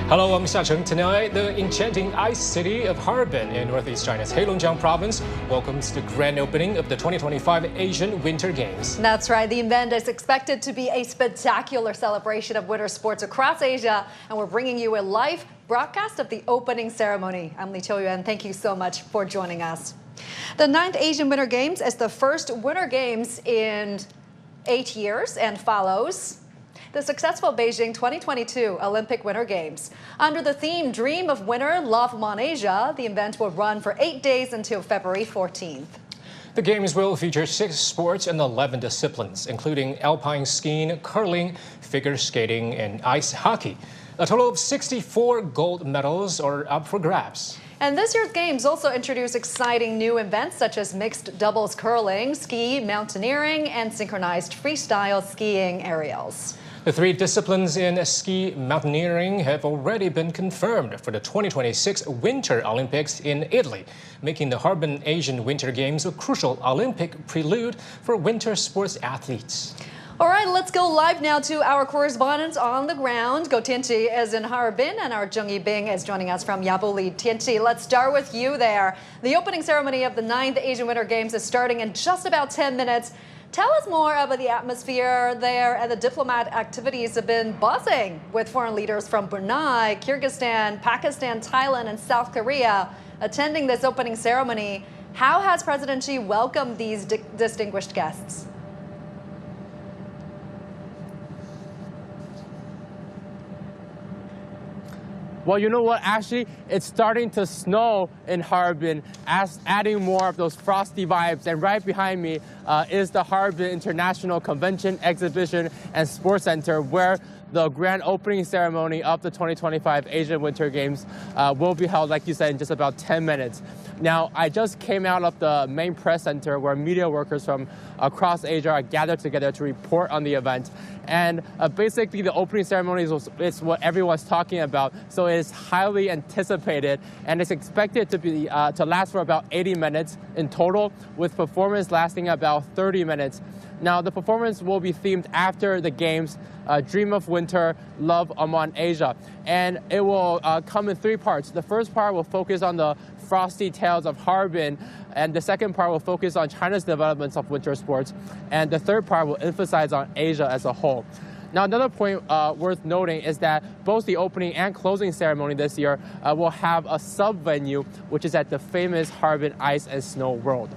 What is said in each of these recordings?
Hello, I'm Xiacheng. Tonight, the enchanting ice city of Harbin in northeast China's Heilongjiang province welcomes the grand opening of the 2025 Asian Winter Games. That's right. The event is expected to be a spectacular celebration of winter sports across Asia, and we're bringing you a live broadcast of the opening ceremony. I'm Li Qiuyuan. Thank you so much for joining us. The 9th Asian Winter Games is the first Winter Games in 8 years and follows the successful Beijing 2022 Olympic Winter Games. Under the theme Dream of Winter, Love Mon Asia, the event will run for 8 days until February 14th. The Games will feature 6 sports and 11 disciplines, including alpine skiing, curling, figure skating, and ice hockey. A total of 64 gold medals are up for grabs. And this year's Games also introduce exciting new events such as mixed doubles curling, ski, mountaineering, and synchronized freestyle skiing aerials. The 3 disciplines in ski mountaineering have already been confirmed for the 2026 Winter Olympics in Italy, making the Harbin Asian Winter Games a crucial Olympic prelude for winter sports athletes. All right, let's go live now to our correspondent on the ground. Go Tianqi is in Harbin, and our Zheng Yibing is joining us from Yabuli. Tianqi, let's start with you there. The opening ceremony of the 9th Asian Winter Games is starting in just about 10 minutes. Tell us more about the atmosphere there, and the diplomat activities have been buzzing with foreign leaders from Brunei, Kyrgyzstan, Pakistan, Thailand, and South Korea attending this opening ceremony. How has President Xi welcomed these distinguished guests? Well, you know what? Actually, it's starting to snow in Harbin, adding more of those frosty vibes. And right behind me is the Harbin International Convention, Exhibition, and Sports Center, where the grand opening ceremony of the 2025 Asian Winter Games will be held, like you said, in just about 10 minutes. Now, I just came out of the main press center where media workers from across Asia are gathered together to report on the event. And basically, the opening ceremony is what everyone's talking about. So it is highly anticipated, and it's expected to last for about 80 minutes in total, with performance lasting about 30 minutes. Now, the performance will be themed after the Games, Dream of Winter, Love Mon Asia. And it will come in 3 parts. The first part will focus on the frosty tales of Harbin, and the second part will focus on China's developments of winter sports, and the third part will emphasize on Asia as a whole. Now, another point worth noting is that both the opening and closing ceremony this year will have a sub-venue, which is at the famous Harbin Ice and Snow World.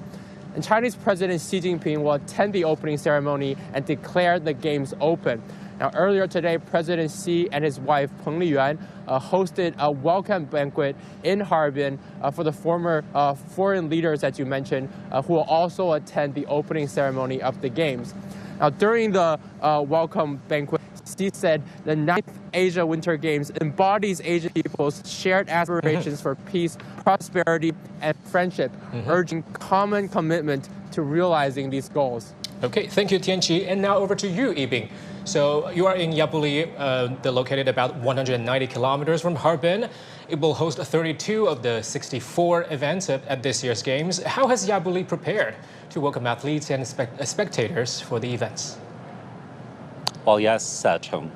And Chinese President Xi Jinping will attend the opening ceremony and declare the Games open. Now, earlier today, President Xi and his wife, Peng Liyuan, hosted a welcome banquet in Harbin for the former foreign leaders that you mentioned, who will also attend the opening ceremony of the Games. Now, during the welcome banquet, Xi said the 9th Asia Winter Games embodies Asian people's shared aspirations for peace, prosperity, and friendship, urging common commitment to realizing these goals. Okay, thank you, Tianqi. And now over to you, Yibing. So you are in Yabuli, they're located about 190 kilometers from Harbin. It will host 32 of the 64 events at this year's Games. How has Yabuli prepared to welcome athletes and spectators for the events? Well, yes, Xiacheng.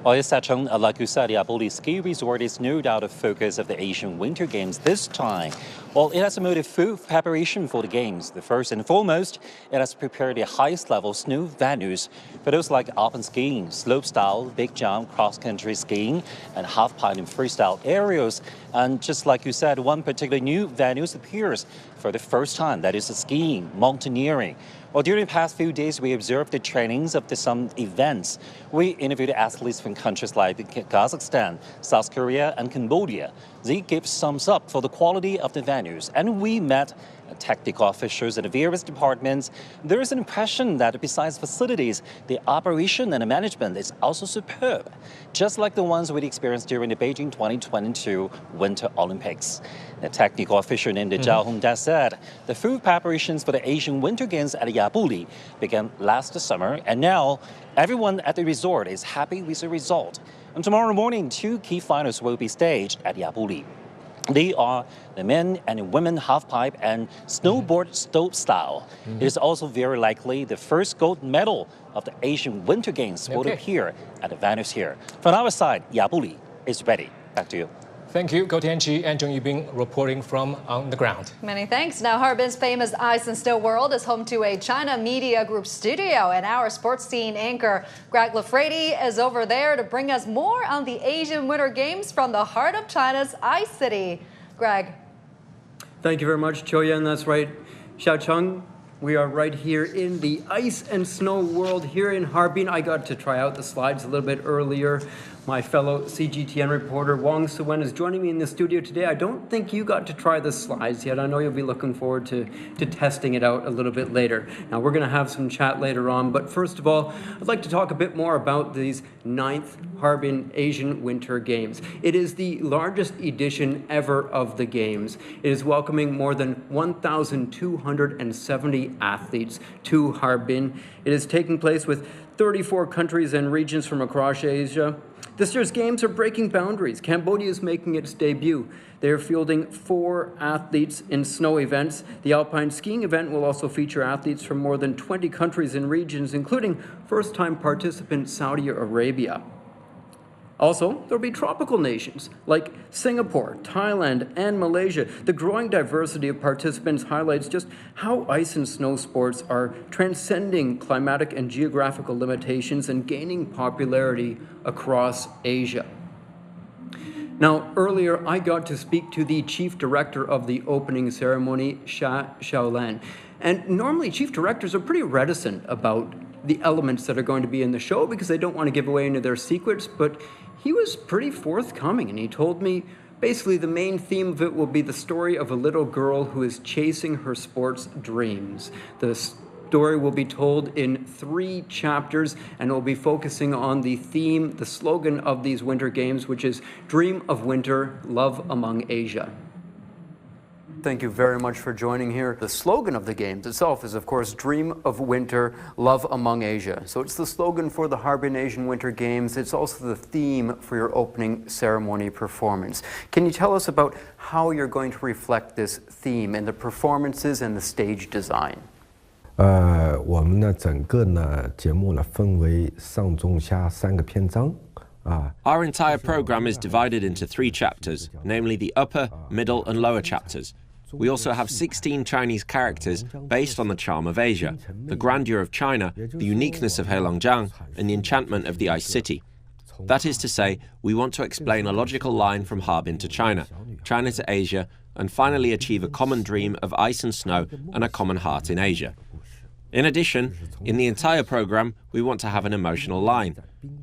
Like you said, Yabuli Ski Resort is no doubt a focus of the Asian Winter Games this time. Well, it has promoted food preparation for the Games. The first and foremost, it has prepared the highest level snow venues for those like alpine skiing, slopestyle, big jump, cross-country skiing, and half-pipe and freestyle aerials. And just like you said, one particular new venue appears for the first time, that is skiing, mountaineering. Well, during the past few days, we observed the trainings of some events. We interviewed athletes from countries like Kazakhstan, South Korea, and Cambodia. They gave thumbs up for the quality of the venues, and we met technical officials in the various departments. There is an impression that besides facilities, the operation and the management is also superb, just like the ones we experienced during the Beijing 2022 Winter Olympics. The technical official named Zhao Hongda said the food preparations for the Asian Winter Games at Yabuli began last summer, and now everyone at the resort is happy with the result. And tomorrow morning, 2 key finals will be staged at Yabuli. They are the men and women halfpipe and snowboard slope style. It is also very likely the first gold medal of the Asian Winter Games will appear at the venues here. From our side, Yabuli. is ready. Back to you. Thank you, Go Tianqi and Zheng Yibing reporting from on the ground. Many thanks. Now, Harbin's famous ice and snow world is home to a China Media Group studio, and our sports scene anchor Greg Lafredi is over there to bring us more on the Asian Winter Games from the heart of China's ice city. Greg. Thank you very much, Choyan. That's right. Xiaocheng, we are right here in the ice and snow world here in Harbin. I got to try out the slides a little bit earlier. My fellow CGTN reporter Wang Suwen is joining me in the studio today. I don't think you got to try the slides yet. I know you'll be looking forward to testing it out a little bit later. Now, we're going to have some chat later on, but first of all, I'd like to talk a bit more about these 9th Harbin Asian Winter Games. It is the largest edition ever of the Games. It is welcoming more than 1,270 athletes to Harbin. It is taking place with 34 countries and regions from across Asia. This year's Games are breaking boundaries. Cambodia is making its debut. They are fielding 4 athletes in snow events. The alpine skiing event will also feature athletes from more than 20 countries and regions, including first-time participant Saudi Arabia. Also, there will be tropical nations like Singapore, Thailand, and Malaysia. The growing diversity of participants highlights just how ice and snow sports are transcending climatic and geographical limitations and gaining popularity across Asia. Now, earlier I got to speak to the chief director of the opening ceremony, Xia Xiaolan. And normally chief directors are pretty reticent about the elements that are going to be in the show because they don't want to give away any of their secrets, but he was pretty forthcoming, and he told me basically the main theme of it will be the story of a little girl who is chasing her sports dreams. The story will be told in 3 chapters, and it will be focusing on the theme, the slogan of these Winter Games, which is Dream of Winter, Love Among Asia. Thank you very much for joining here. The slogan of the Games itself is, of course, Dream of Winter, Love Among Asia. So it's the slogan for the Harbin Asian Winter Games. It's also the theme for your opening ceremony performance. Can you tell us about how you're going to reflect this theme in the performances and the stage design? 我们呢整个呢节目呢分为上中下3个篇章。 Our entire program is divided into 3 chapters, namely the upper, middle, and lower chapters. We also have 16 Chinese characters based on the charm of Asia, the grandeur of China, the uniqueness of Heilongjiang, and the enchantment of the ice city. That is to say, we want to explain a logical line from Harbin to China, China to Asia, and finally achieve a common dream of ice and snow and a common heart in Asia. In addition, in the entire program, we want to have an emotional line.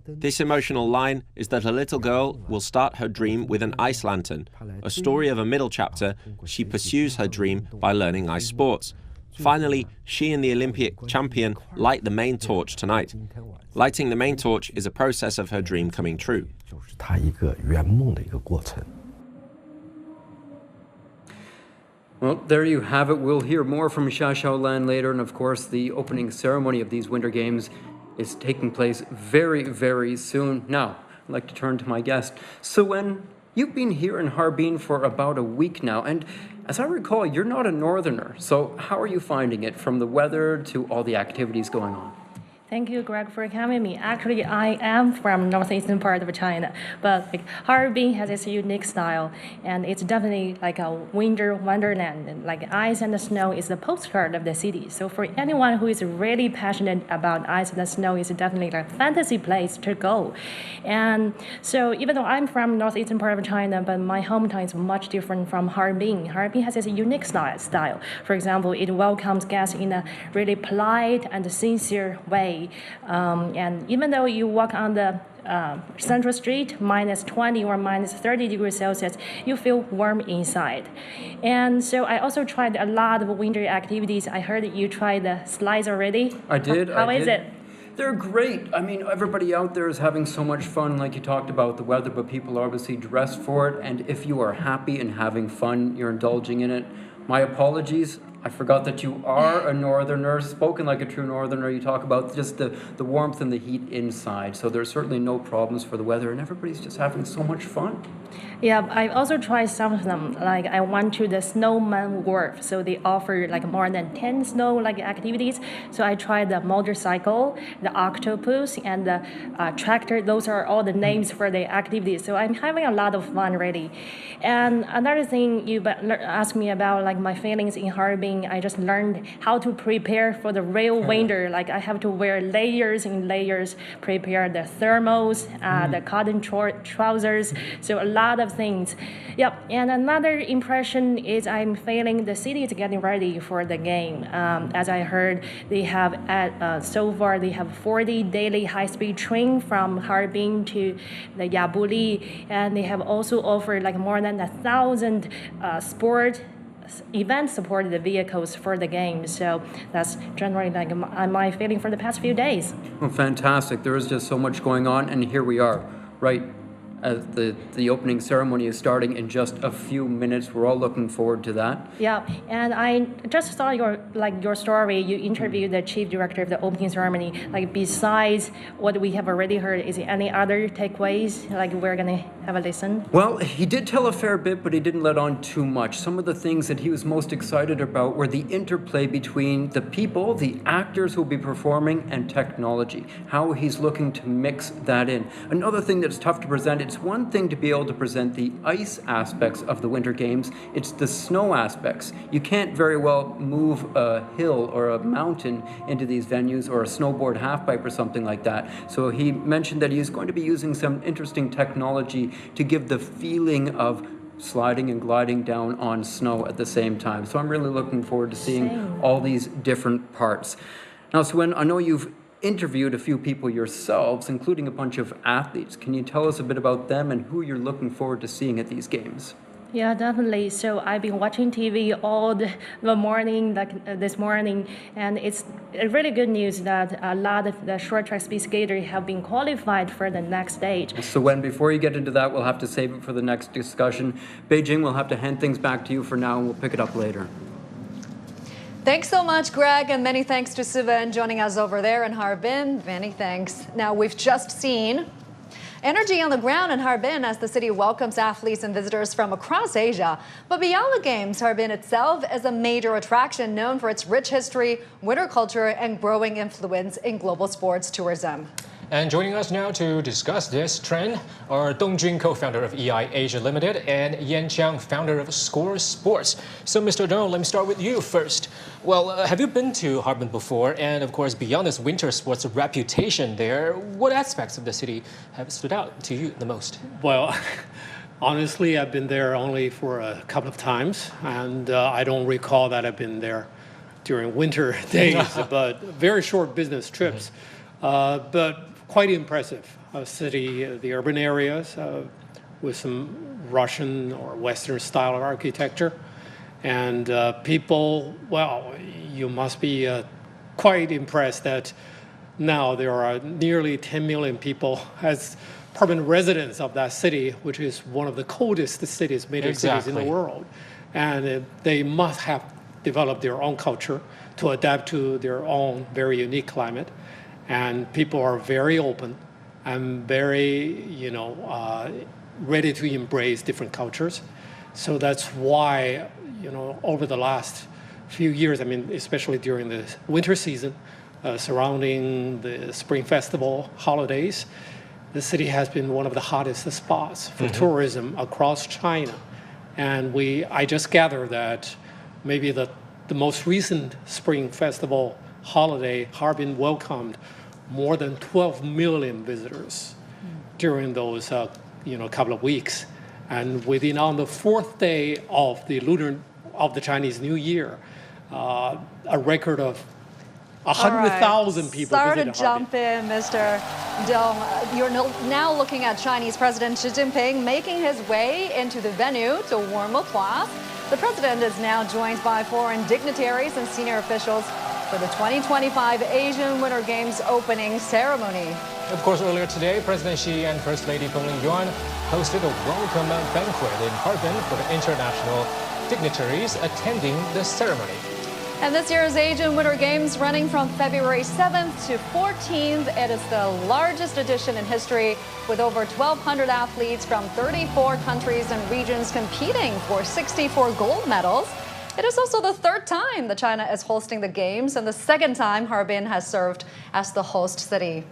This emotional line is that a little girl will start her dream with an ice lantern, a story of a middle chapter. She pursues her dream by learning ice sports. Finally, she and the Olympic champion light the main torch tonight. Lighting the main torch is a process of her dream coming true. Well, there you have it. We'll hear more from Xia Xiaolan later, and of course the opening ceremony of these Winter Games is taking place very, very soon. Now, I'd like to turn to my guest. Suwen, you've been here in Harbin for about a week now, and as I recall, you're not a northerner, so how are you finding it, from the weather to all the activities going on? Thank you, Greg, for having me. Actually, I am from northeastern part of China, but Harbin has its unique style, and it's definitely like a winter wonderland. And like ice and the snow is the postcard of the city. So for anyone who is really passionate about ice and the snow, it's definitely a fantasy place to go. And so even though I'm from northeastern part of China, but my hometown is much different from Harbin. Harbin has its unique style. For example, it welcomes guests in a really polite and sincere way. And even though you walk on the Central Street, minus 20 or minus 30 degrees Celsius, you feel warm inside. And so I also tried a lot of winter activities. I heard you tried the slides already. I did. How is it? They're great. I mean, everybody out there is having so much fun, like you talked about the weather, but people are obviously dressed for it. And if you are happy and having fun, you're indulging in it. My apologies. I forgot that you are a northerner, spoken like a true northerner. You talk about just the warmth and the heat inside. So there's certainly no problems for the weather, and everybody's just having so much fun. Yeah, I also tried some of them. Like I went to the Snowman Wharf, so they offer like more than 10 snow like activities. So I tried the motorcycle, the octopus, and the tractor. Those are all the names for the activities. So I'm having a lot of fun already. And another thing you asked me about, like my feelings in Harbin, I just learned how to prepare for the real winter. Like I have to wear layers and layers, prepare the thermals, the cotton trousers. So a lot of things. Yep. And another impression is I'm feeling the city is getting ready for the game. As I heard, they have so far they have 40 daily high-speed train from Harbin to the Yabuli, and they have also offered like more than 1,000 sport event supported vehicles for the game. So that's generally like my feeling for the past few days. Well, fantastic. There is just so much going on, and here we are, right as the opening ceremony is starting in just a few minutes. We're all looking forward to that. Yeah, and I just saw your story. You interviewed the chief director of the opening ceremony. Like besides what we have already heard, is there any other takeaways? Like we're gonna have a listen. Well, he did tell a fair bit, but he didn't let on too much. Some of the things that he was most excited about were the interplay between the people, the actors who will be performing, and technology. How he's looking to mix that in. Another thing that's tough to present. It's one thing to be able to present the ice aspects of the Winter Games. It's the snow aspects. You can't very well move a hill or a mountain into these venues, or a snowboard halfpipe or something like that. So he mentioned that he's going to be using some interesting technology to give the feeling of sliding and gliding down on snow at the same time. So I'm really looking forward to seeing all these different parts. Now, Swen, I know you've interviewed a few people yourselves, including a bunch of athletes. Can you tell us a bit about them and who you're looking forward to seeing at these games? Yeah, definitely. So I've been watching TV all the morning, this morning, and it's really good news that a lot of the short track speed skaters have been qualified for the next stage. So before you get into that, we'll have to save it for the next discussion. Beijing, we'll have to hand things back to you for now, and we'll pick it up later. Thanks so much, Greg, and many thanks to Sven joining us over there in Harbin. Many thanks. Now, we've just seen energy on the ground in Harbin as the city welcomes athletes and visitors from across Asia. But beyond the games, Harbin itself is a major attraction known for its rich history, winter culture, and growing influence in global sports tourism. And joining us now to discuss this trend are Dongjun, co-founder of EI Asia Limited, and Yanqiang, founder of Score Sports. So, Mr. Dong, let me start with you first. Well, have you been to Harbin before? And of course, beyond this winter sports reputation there, what aspects of the city have stood out to you the most? Well, honestly, I've been there only for a couple of times, and I don't recall that I've been there during winter days, but very short business trips. But quite impressive city, the urban areas with some Russian or Western style of architecture. And people, well, you must be quite impressed that now there are nearly 10 million people as permanent residents of that city, which is one of the coldest cities, major cities in the world. And they must have developed their own culture to adapt to their own very unique climate. And people are very open and very, ready to embrace different cultures. So that's why, over the last few years, I mean, especially during the winter season, surrounding the Spring Festival holidays, the city has been one of the hottest spots for tourism across China. And I just gather that maybe the most recent Spring Festival holiday, Harbin welcomed more than 12 million visitors during those couple of weeks, and on the fourth day of the Chinese New Year, a record of 100,000 people. Sorry to jump in, Mr. Dong. You're now looking at Chinese President Xi Jinping making his way into the venue to warm applause. The president is now joined by foreign dignitaries and senior officials for the 2025 Asian Winter Games opening ceremony. Of course, earlier today, President Xi and First Lady Peng Liyuan hosted a welcome banquet in Harbin for the international dignitaries attending the ceremony. And this year's Asian Winter Games running from February 7th to 14th. It is the largest edition in history with over 1,200 athletes from 34 countries and regions competing for 64 gold medals. It is also the third time that China is hosting the Games and the second time Harbin has served as the host city.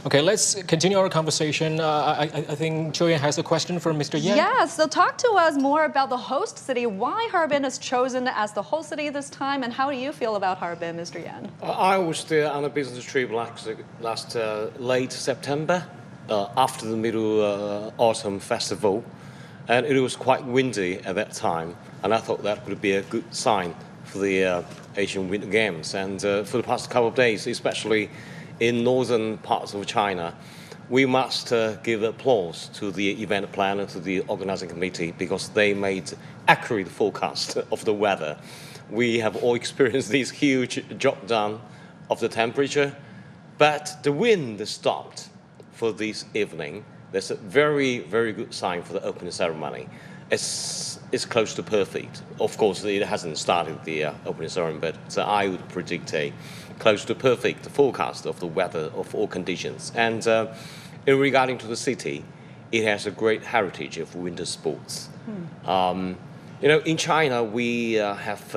Okay, let's continue our conversation. I think Julian has a question for Mr. Yan. Yes, so talk to us more about the host city, why Harbin is chosen as the host city this time, and how do you feel about Harbin, Mr. Yan? I was there on a business trip last late September after the Middle Autumn Festival, and it was quite windy at that time, and I thought that would be a good sign for the Asian Winter Games. And for the past couple of days, especially in northern parts of China, we must give applause to the event planner, to the organizing committee, because they made accurate forecast of the weather. We have all experienced this huge drop down of the temperature, but the wind stopped for this evening. That's a very, very good sign for the opening ceremony. It's close to perfect. Of course, it hasn't started the opening ceremony, but I would predict a close to perfect forecast of the weather of all conditions. And in regarding to the city, it has a great heritage of winter sports. In China, we have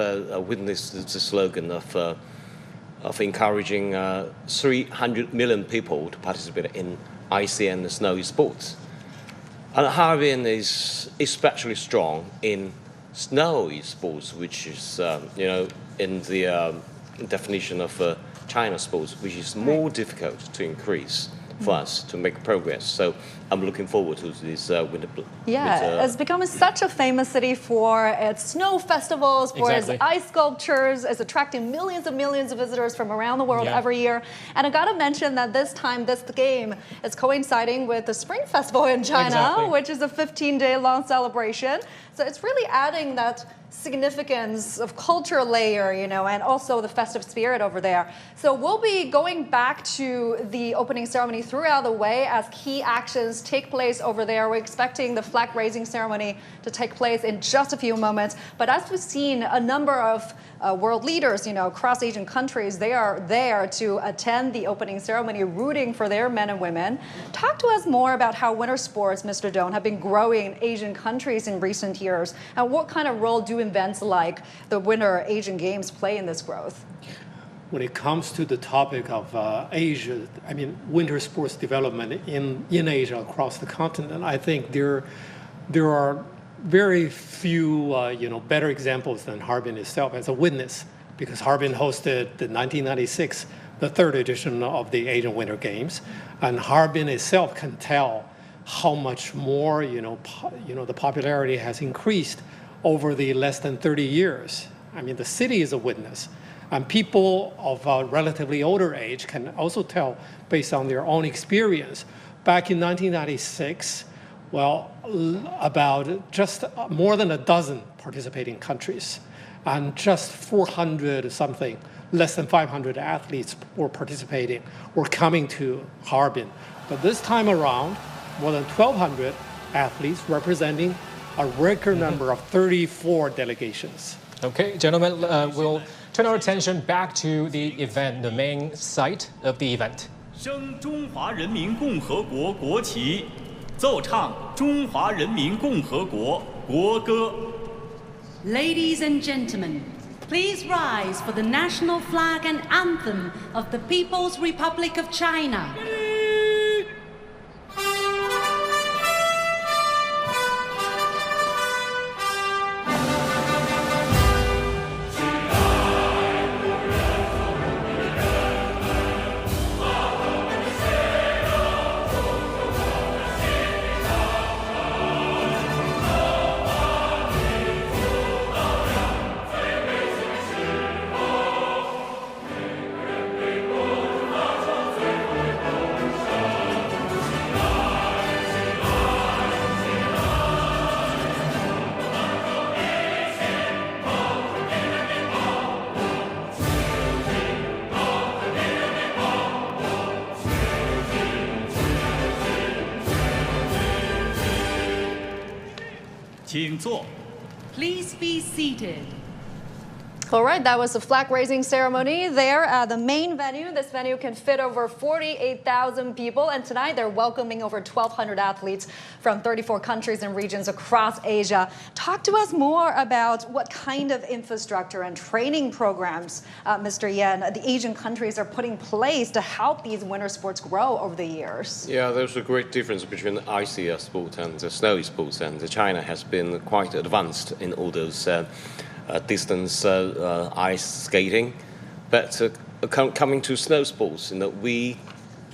witnessed the slogan of encouraging 300 million people to participate in icy and snowy sports. And Harbin is especially strong in snowy sports, which is, in the definition of China sports, which is more difficult to increase for us to make progress. So I'm looking forward to this winter. Yeah, it's becoming such a famous city for its snow festivals, for its ice sculptures. It's attracting millions and millions of visitors from around the world every year. And I got to mention that this time, this game is coinciding with the Spring Festival in China, which is a 15-day long celebration. So it's really adding that significance of culture layer, and also the festive spirit over there. So we'll be going back to the opening ceremony throughout the way as key actions take place over there. We're expecting the flag raising ceremony to take place in just a few moments. But as we've seen, a number of world leaders, across Asian countries, they are there to attend the opening ceremony, rooting for their men and women. Talk to us more about how winter sports, Mr. Dong, have been growing in Asian countries in recent years, and what kind of role do events like the Winter Asian Games play in this growth? When it comes to the topic of Asia, winter sports development in Asia across the continent, I think there are very few better examples than Harbin itself as a witness, because Harbin hosted the 1996, the third edition of the Asian Winter Games, and Harbin itself can tell how much more the popularity has increased over the less than 30 years. The city is a witness. And people of a relatively older age can also tell based on their own experience. Back in 1996, about just more than a dozen participating countries and just 400 something, less than 500 athletes were coming to Harbin. But this time around, more than 1,200 athletes representing a record number of 34 delegations. Okay, gentlemen, we'll turn our attention back to the event, the main site of the event. 升中华人民共和国国旗，奏唱中华人民共和国国歌。 Ladies and gentlemen, please rise for the national flag and anthem of the People's Republic of China. Please be seated. All right, that was the flag raising ceremony there at the main venue. This venue can fit over 48,000 people, and tonight they're welcoming over 1,200 athletes from 34 countries and regions across Asia. Talk to us more about what kind of infrastructure and training programs, Mr. Yan, the Asian countries are putting in place to help these winter sports grow over the years. Yeah, there's a great difference between the icy sport and the snowy sports, and China has been quite advanced in all those distance ice skating, but coming to snow sports, we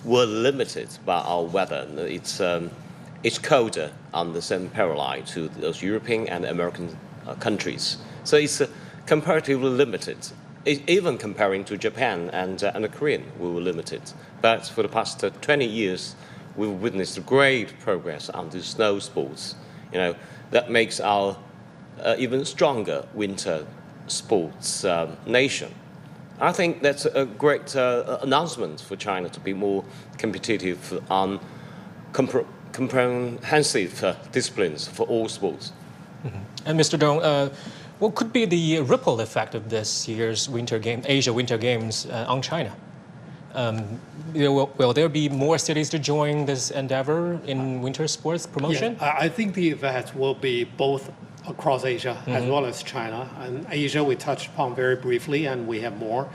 were limited by our weather. It's colder on the same parallel to those European and American countries, so it's comparatively limited. Even comparing to Japan and the Korean, we were limited. But for the past 20 years, we've witnessed great progress on the snow sports. That makes our even stronger winter sports nation. I think that's a great announcement for China to be more competitive on comprehensive disciplines for all sports. Mm-hmm. And Mr. Dong, what could be the ripple effect of this year's Asia Winter Games on China? Will there be more cities to join this endeavor in winter sports promotion? Yeah, I think the event will be both across Asia as well as China. And Asia we touched upon very briefly, and we have more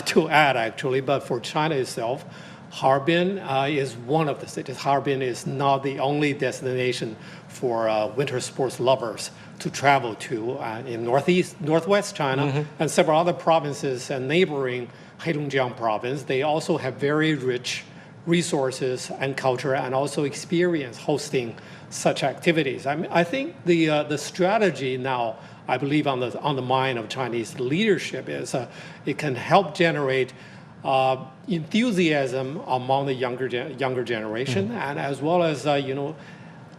to add actually. But for China itself, Harbin is one of the cities. Harbin is not the only destination for winter sports lovers to travel to in northwest China and several other provinces and neighboring Heilongjiang province. They also have very rich resources and culture and also experience hosting such activities. I think the strategy now, I believe, on the mind of Chinese leadership is it can help generate enthusiasm among the younger generation, and as well as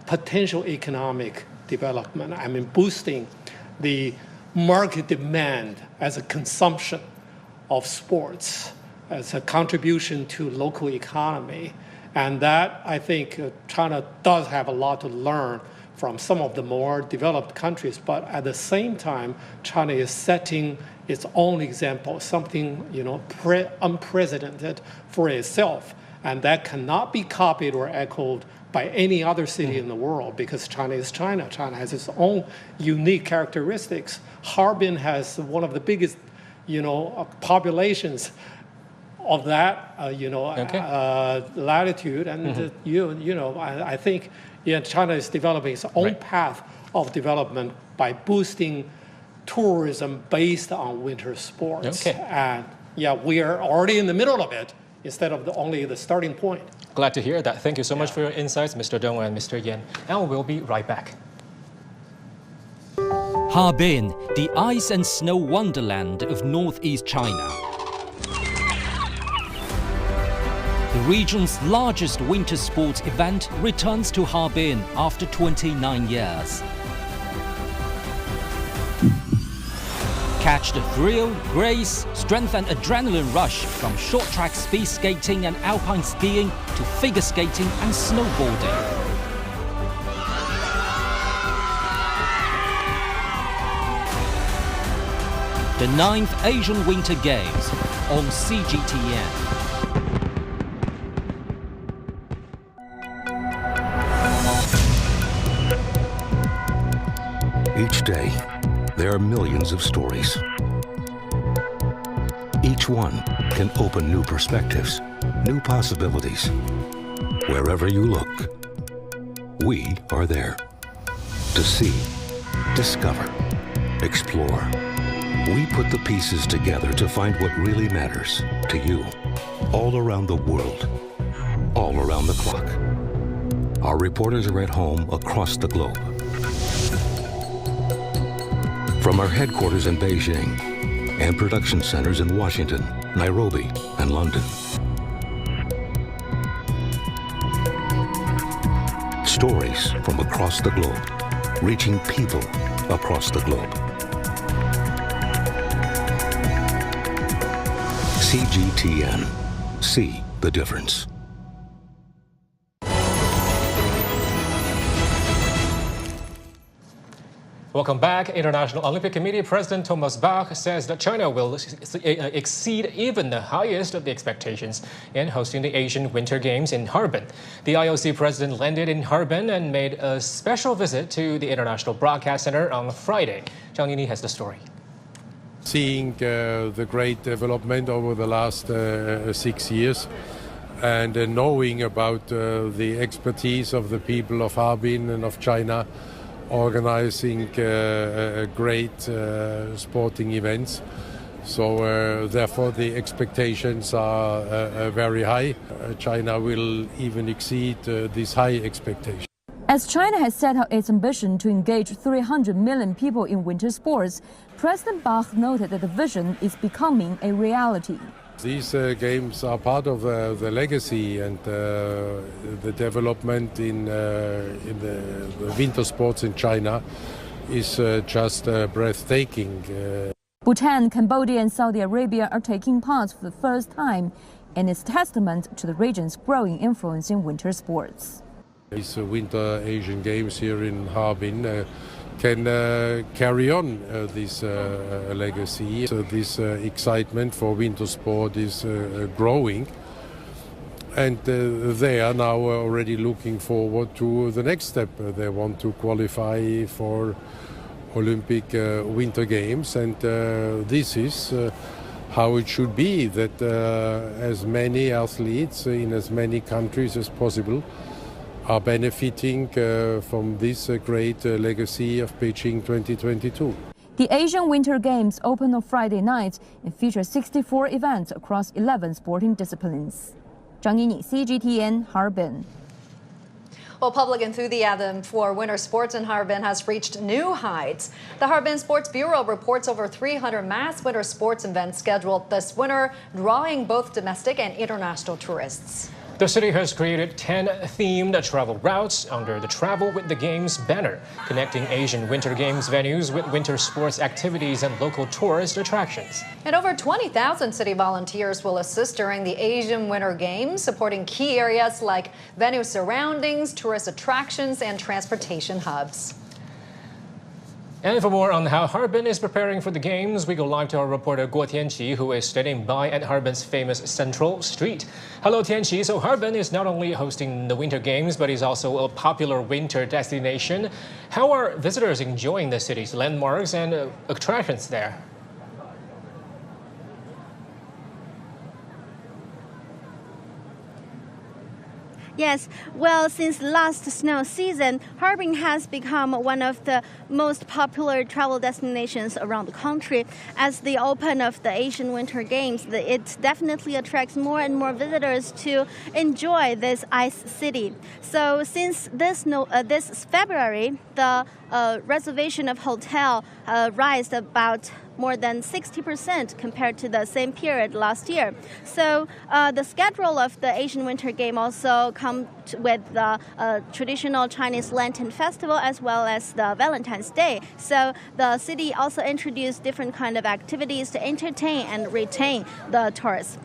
potential economic development. Boosting the market demand as a consumption of sports, as a contribution to local economy. And that, I think, China does have a lot to learn from some of the more developed countries. But at the same time, China is setting its own example, something unprecedented for itself. And that cannot be copied or echoed by any other city in the world, because China is China. China has its own unique characteristics. Harbin has one of the biggest, populations of that, latitude, and I think China is developing its own path of development by boosting tourism based on winter sports. And we are already in the middle of it instead of only the starting point. Glad to hear that. Thank you so much for your insights, Mr. Dong and Mr. Yan. And we'll be right back. Harbin, the ice and snow wonderland of northeast China. The region's largest winter sports event returns to Harbin after 29 years. Catch the thrill, grace, strength and adrenaline rush from short track speed skating and alpine skiing to figure skating and snowboarding. The 9th Asian Winter Games on CGTN. Each day, there are millions of stories. Each one can open new perspectives, new possibilities. Wherever you look, we are there to see, discover, explore. We put the pieces together to find what really matters to you, all around the world, all around the clock. Our reporters are at home across the globe. From our headquarters in Beijing and production centers in Washington, Nairobi, and London. Stories from across the globe, reaching people across the globe. CGTN. See the difference. Welcome back. International Olympic Committee President Thomas Bach says that China will exceed even the highest of the expectations in hosting the Asian Winter Games in Harbin. The IOC president landed in Harbin and made a special visit to the International Broadcast Center on Friday. Zhang Yini has the story. Seeing the great development over the last 6 years and knowing about the expertise of the people of Harbin and of China organizing great sporting events. So therefore the expectations are very high. China will even exceed this high expectation. As China has set out its ambition to engage 300 million people in winter sports, President Bach noted that the vision is becoming a reality. These games are part of the legacy and the development in the winter sports in China is just breathtaking. Bhutan, Cambodia and Saudi Arabia are taking part for the first time, and it's testament to the region's growing influence in winter sports. These Winter Asian Games here in Harbin can carry on this legacy. So this excitement for winter sport is growing, and they are now already looking forward to the next step. They want to qualify for Olympic Winter Games, and this is how it should be, that as many athletes in as many countries as possible are benefiting from this great legacy of Beijing 2022. The Asian Winter Games open on Friday night and feature 64 events across 11 sporting disciplines. Zhang Yini, CGTN, Harbin. Well, public enthusiasm for winter sports in Harbin has reached new heights. The Harbin Sports Bureau reports over 300 mass winter sports events scheduled this winter, drawing both domestic and international tourists. The city has created 10 themed travel routes under the Travel with the Games banner, connecting Asian Winter Games venues with winter sports activities and local tourist attractions. And over 20,000 city volunteers will assist during the Asian Winter Games, supporting key areas like venue surroundings, tourist attractions, and transportation hubs. And for more on how Harbin is preparing for the Games, we go live to our reporter Guo Tianqi, who is standing by at Harbin's famous Central Street. Hello, Tianqi. So Harbin is not only hosting the Winter Games, but is also a popular winter destination. How are visitors enjoying the city's landmarks and attractions there? Yes, well, since last snow season, Harbin has become one of the most popular travel destinations around the country. As the open of the Asian Winter Games, it definitely attracts more and more visitors to enjoy this ice city. So since this February, the reservation of hotel rised about more than 60% compared to the same period last year. So the schedule of the Asian Winter Game also comes with the traditional Chinese Lantern Festival as well as the Valentine's Day. So the city also introduced different kind of activities to entertain and retain the tourists.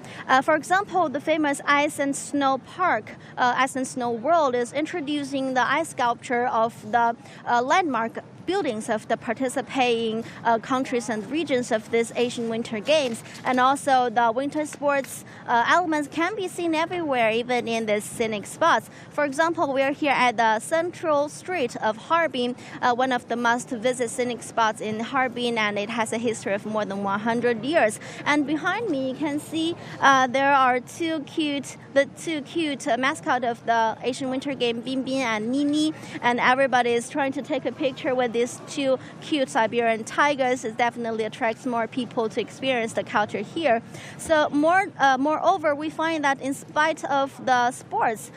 For example, the famous Ice and Snow Park, Ice and Snow World, is introducing the ice sculpture of the landmark buildings of the participating countries and regions of this Asian Winter Games. And also the winter sports elements can be seen everywhere, even in the scenic spots. For example, we are here at the Central Street of Harbin, one of the must-visit scenic spots in Harbin, and it has a history of more than 100 years. And behind me, you can see there are the two cute mascot of the Asian Winter Game, Bin Bin and Nini, and everybody is trying to take a picture with these two cute Siberian tigers. It definitely attracts more people to experience the culture here. So moreover, we find that in spite of the sports,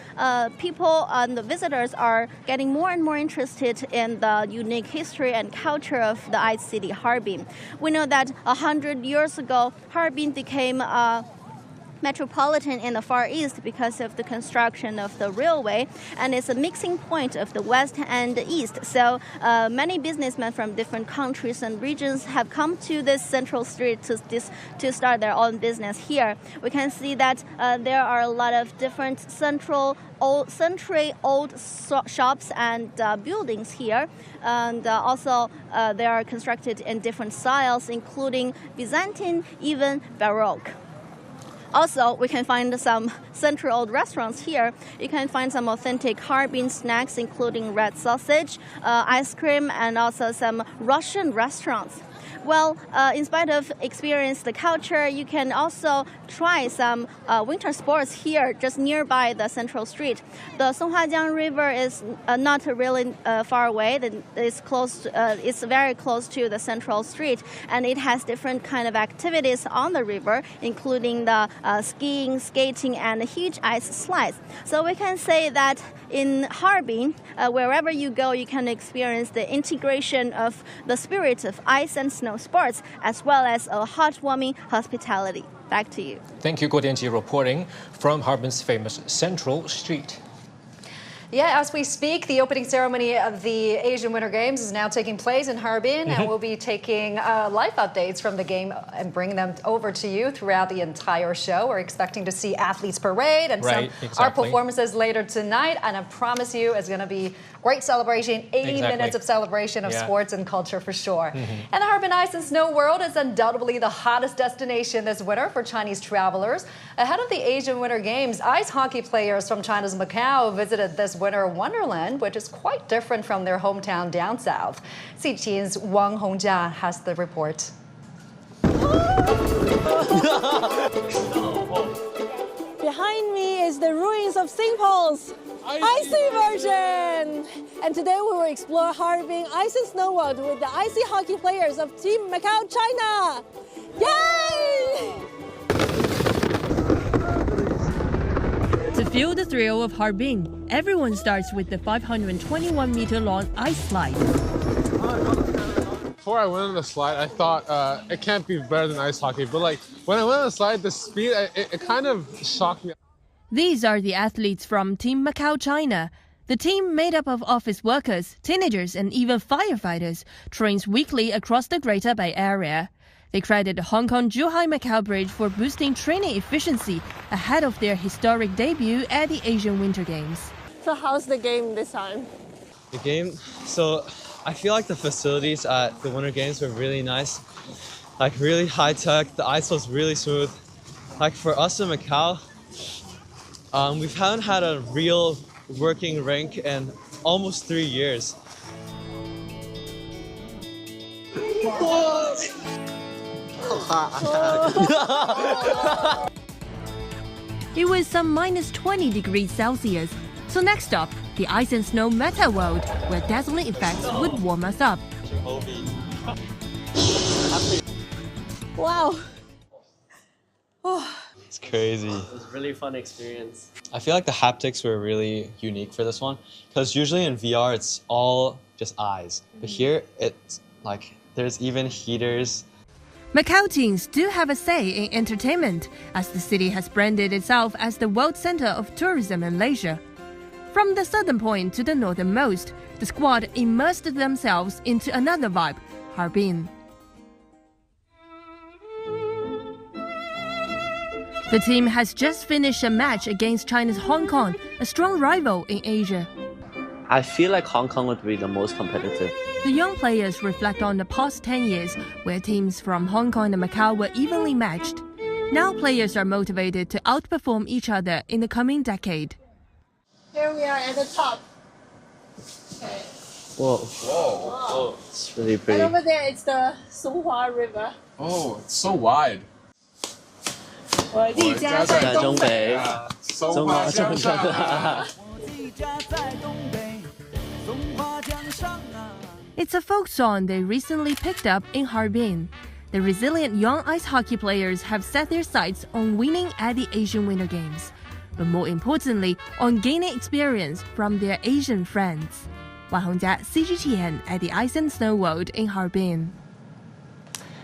people and the visitors are getting more and more interested in the unique history and culture of the ice city Harbin. We know that 100 years ago, Harbin became metropolitan in the Far East because of the construction of the railway, and it's a mixing point of the West and the East. So many businessmen from different countries and regions have come to this central street to start their own business here. We can see that there are a lot of different century old shops and buildings here, and also they are constructed in different styles, including Byzantine, even Baroque. Also, we can find some century old restaurants here. You can find some authentic Harbin snacks, including red sausage, ice cream, and also some Russian restaurants. Well, in spite of experience the culture, you can also try some winter sports here, just nearby the central street. The Heilongjiang River is not really far away. It's close. It's very close to the central street, and it has different kind of activities on the river, including the skiing, skating, and huge ice slides. So we can say that in Harbin, wherever you go, you can experience the integration of the spirit of ice and snow sports, as well as a heartwarming hospitality. Back to you. Thank you, Guo Tianqi, reporting from Harbin's famous Central Street. Yeah, as we speak, the opening ceremony of the Asian Winter Games is now taking place in Harbin, and we'll be taking live updates from the game and bringing them over to you throughout the entire show. We're expecting to see athletes parade and our performances later tonight, and I promise you it's going to be great celebration, 80 minutes of celebration of sports and culture for sure. And the Harbin Ice and Snow World is undoubtedly the hottest destination this winter for Chinese travelers. Ahead of the Asian Winter Games, ice hockey players from China's Macau visited this winter wonderland, which is quite different from their hometown down south. CGTN's Wang Hongjia has the report. Behind me is the ruins of St. Paul's icy version. And today we will explore Harbin Ice and Snow World with the icy hockey players of Team Macau, China. Yay! To feel the thrill of Harbin, everyone starts with the 521-meter-long ice slide. Before I went on the slide, I thought it can't be better than ice hockey. But like when I went on the slide, the speed, it kind of shocked me. These are the athletes from Team Macau, China. The team, made up of office workers, teenagers, and even firefighters, trains weekly across the Greater Bay Area. They credit the Hong Kong-Zhuhai-Macau Bridge for boosting training efficiency ahead of their historic debut at the Asian Winter Games. So how's the game this time? The game? So I feel like the facilities at the Winter Games were really nice. Like really high tech, the ice was really smooth. Like for us in Macau, we haven't had a real working rink in almost 3 years. It was some minus 20 degrees Celsius. So next up, the ice and snow meta world, where dazzling effects would warm us up. Wow. It's crazy. It was a really fun experience. I feel like the haptics were really unique for this one, because usually in VR it's all just eyes. But here it's like there's even heaters. Macau teens do have a say in entertainment, as the city has branded itself as the world center of tourism and leisure. From the southern point to the northernmost, the squad immersed themselves into another vibe, Harbin. The team has just finished a match against China's Hong Kong, a strong rival in Asia. I feel like Hong Kong would be the most competitive. The young players reflect on the past 10 years, where teams from Hong Kong and Macau were evenly matched. Now players are motivated to outperform each other in the coming decade. Here we are at the top. Okay. Whoa. Whoa. It's really pretty. And over there it's the Songhua River. Oh, it's so wide. 我一家在东北，松花江上啊。 It's a folk song they recently picked up in Harbin. The resilient young ice hockey players have set their sights on winning at the Asian Winter Games, but more importantly, on gaining experience from their Asian friends. Wang Hongjia, CGTN at the Ice and Snow World in Harbin.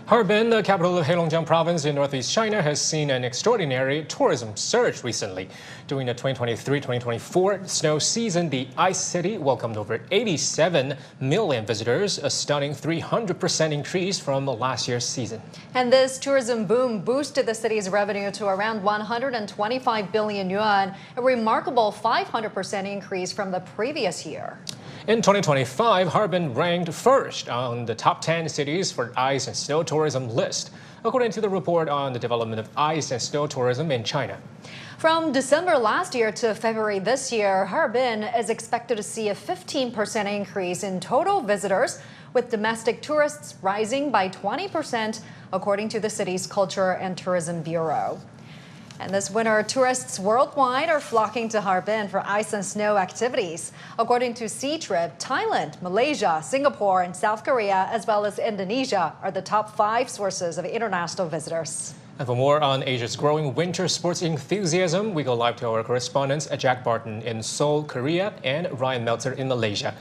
Harbin, the capital of Heilongjiang province in northeast China, has seen an extraordinary tourism surge recently. During the 2023-2024 snow season, the Ice City welcomed over 87 million visitors, a stunning 300% increase from last year's season. And this tourism boom boosted the city's revenue to around 125 billion yuan, a remarkable 500% increase from the previous year. In 2025, Harbin ranked first on the top 10 cities for ice and snow tourism list, according to the report on the development of ice and snow tourism in China. From December last year to February this year, Harbin is expected to see a 15% increase in total visitors, with domestic tourists rising by 20%, according to the city's Culture and Tourism Bureau. And this winter, tourists worldwide are flocking to Harbin for ice and snow activities. According to Ctrip, Thailand, Malaysia, Singapore, and South Korea, as well as Indonesia, are the top 5 sources of international visitors. And for more on Asia's growing winter sports enthusiasm, we go live to our correspondents, Jack Barton in Seoul, Korea, and Ryan Meltzer in Malaysia.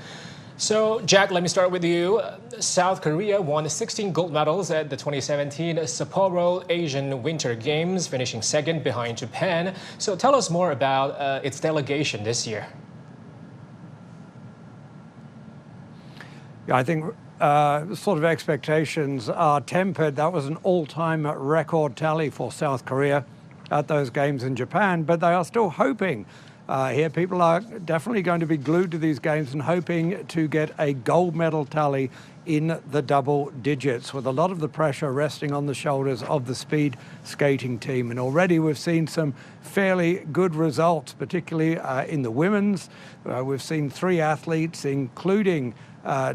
So, Jack, let me start with you. South Korea won 16 gold medals at the 2017 Sapporo Asian Winter Games, finishing second behind Japan. So tell us more about its delegation this year. Yeah, I think sort of expectations are tempered. That was an all-time record tally for South Korea at those games in Japan, but they are still hoping. Here, people are definitely going to be glued to these games and hoping to get a gold medal tally in the double digits, with a lot of the pressure resting on the shoulders of the speed skating team. And already we've seen some fairly good results, particularly in the women's. We've seen 3 athletes, including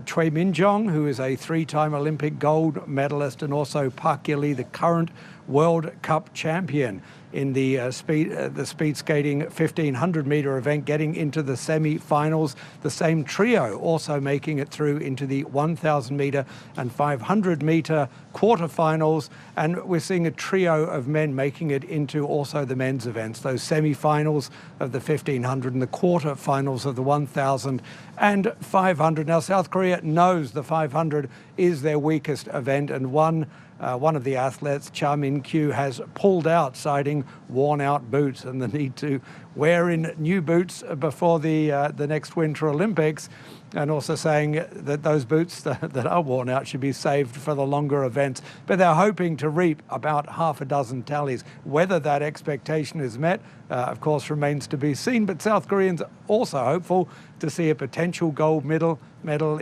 Choi Min-jong, who is a 3-time Olympic gold medalist, and also Park Ye-lee, the current World Cup champion in the speed skating 1500-meter event, getting into the semi-finals. The same trio also making it through into the 1000-meter and 500-meter quarterfinals, and we're seeing a trio of men making it into also the men's events, those semi-finals of the 1500 and the quarterfinals of the 1000 and 500. Now, South Korea knows the 500 is their weakest event, and one of the athletes, Cha Min-kyu, has pulled out, citing worn-out boots and the need to wear in new boots before the next Winter Olympics, and also saying that those boots that are worn out should be saved for the longer events. But they're hoping to reap about half a dozen tallies. Whether that expectation is met, of course, remains to be seen. But South Koreans are also hopeful to see a potential gold medal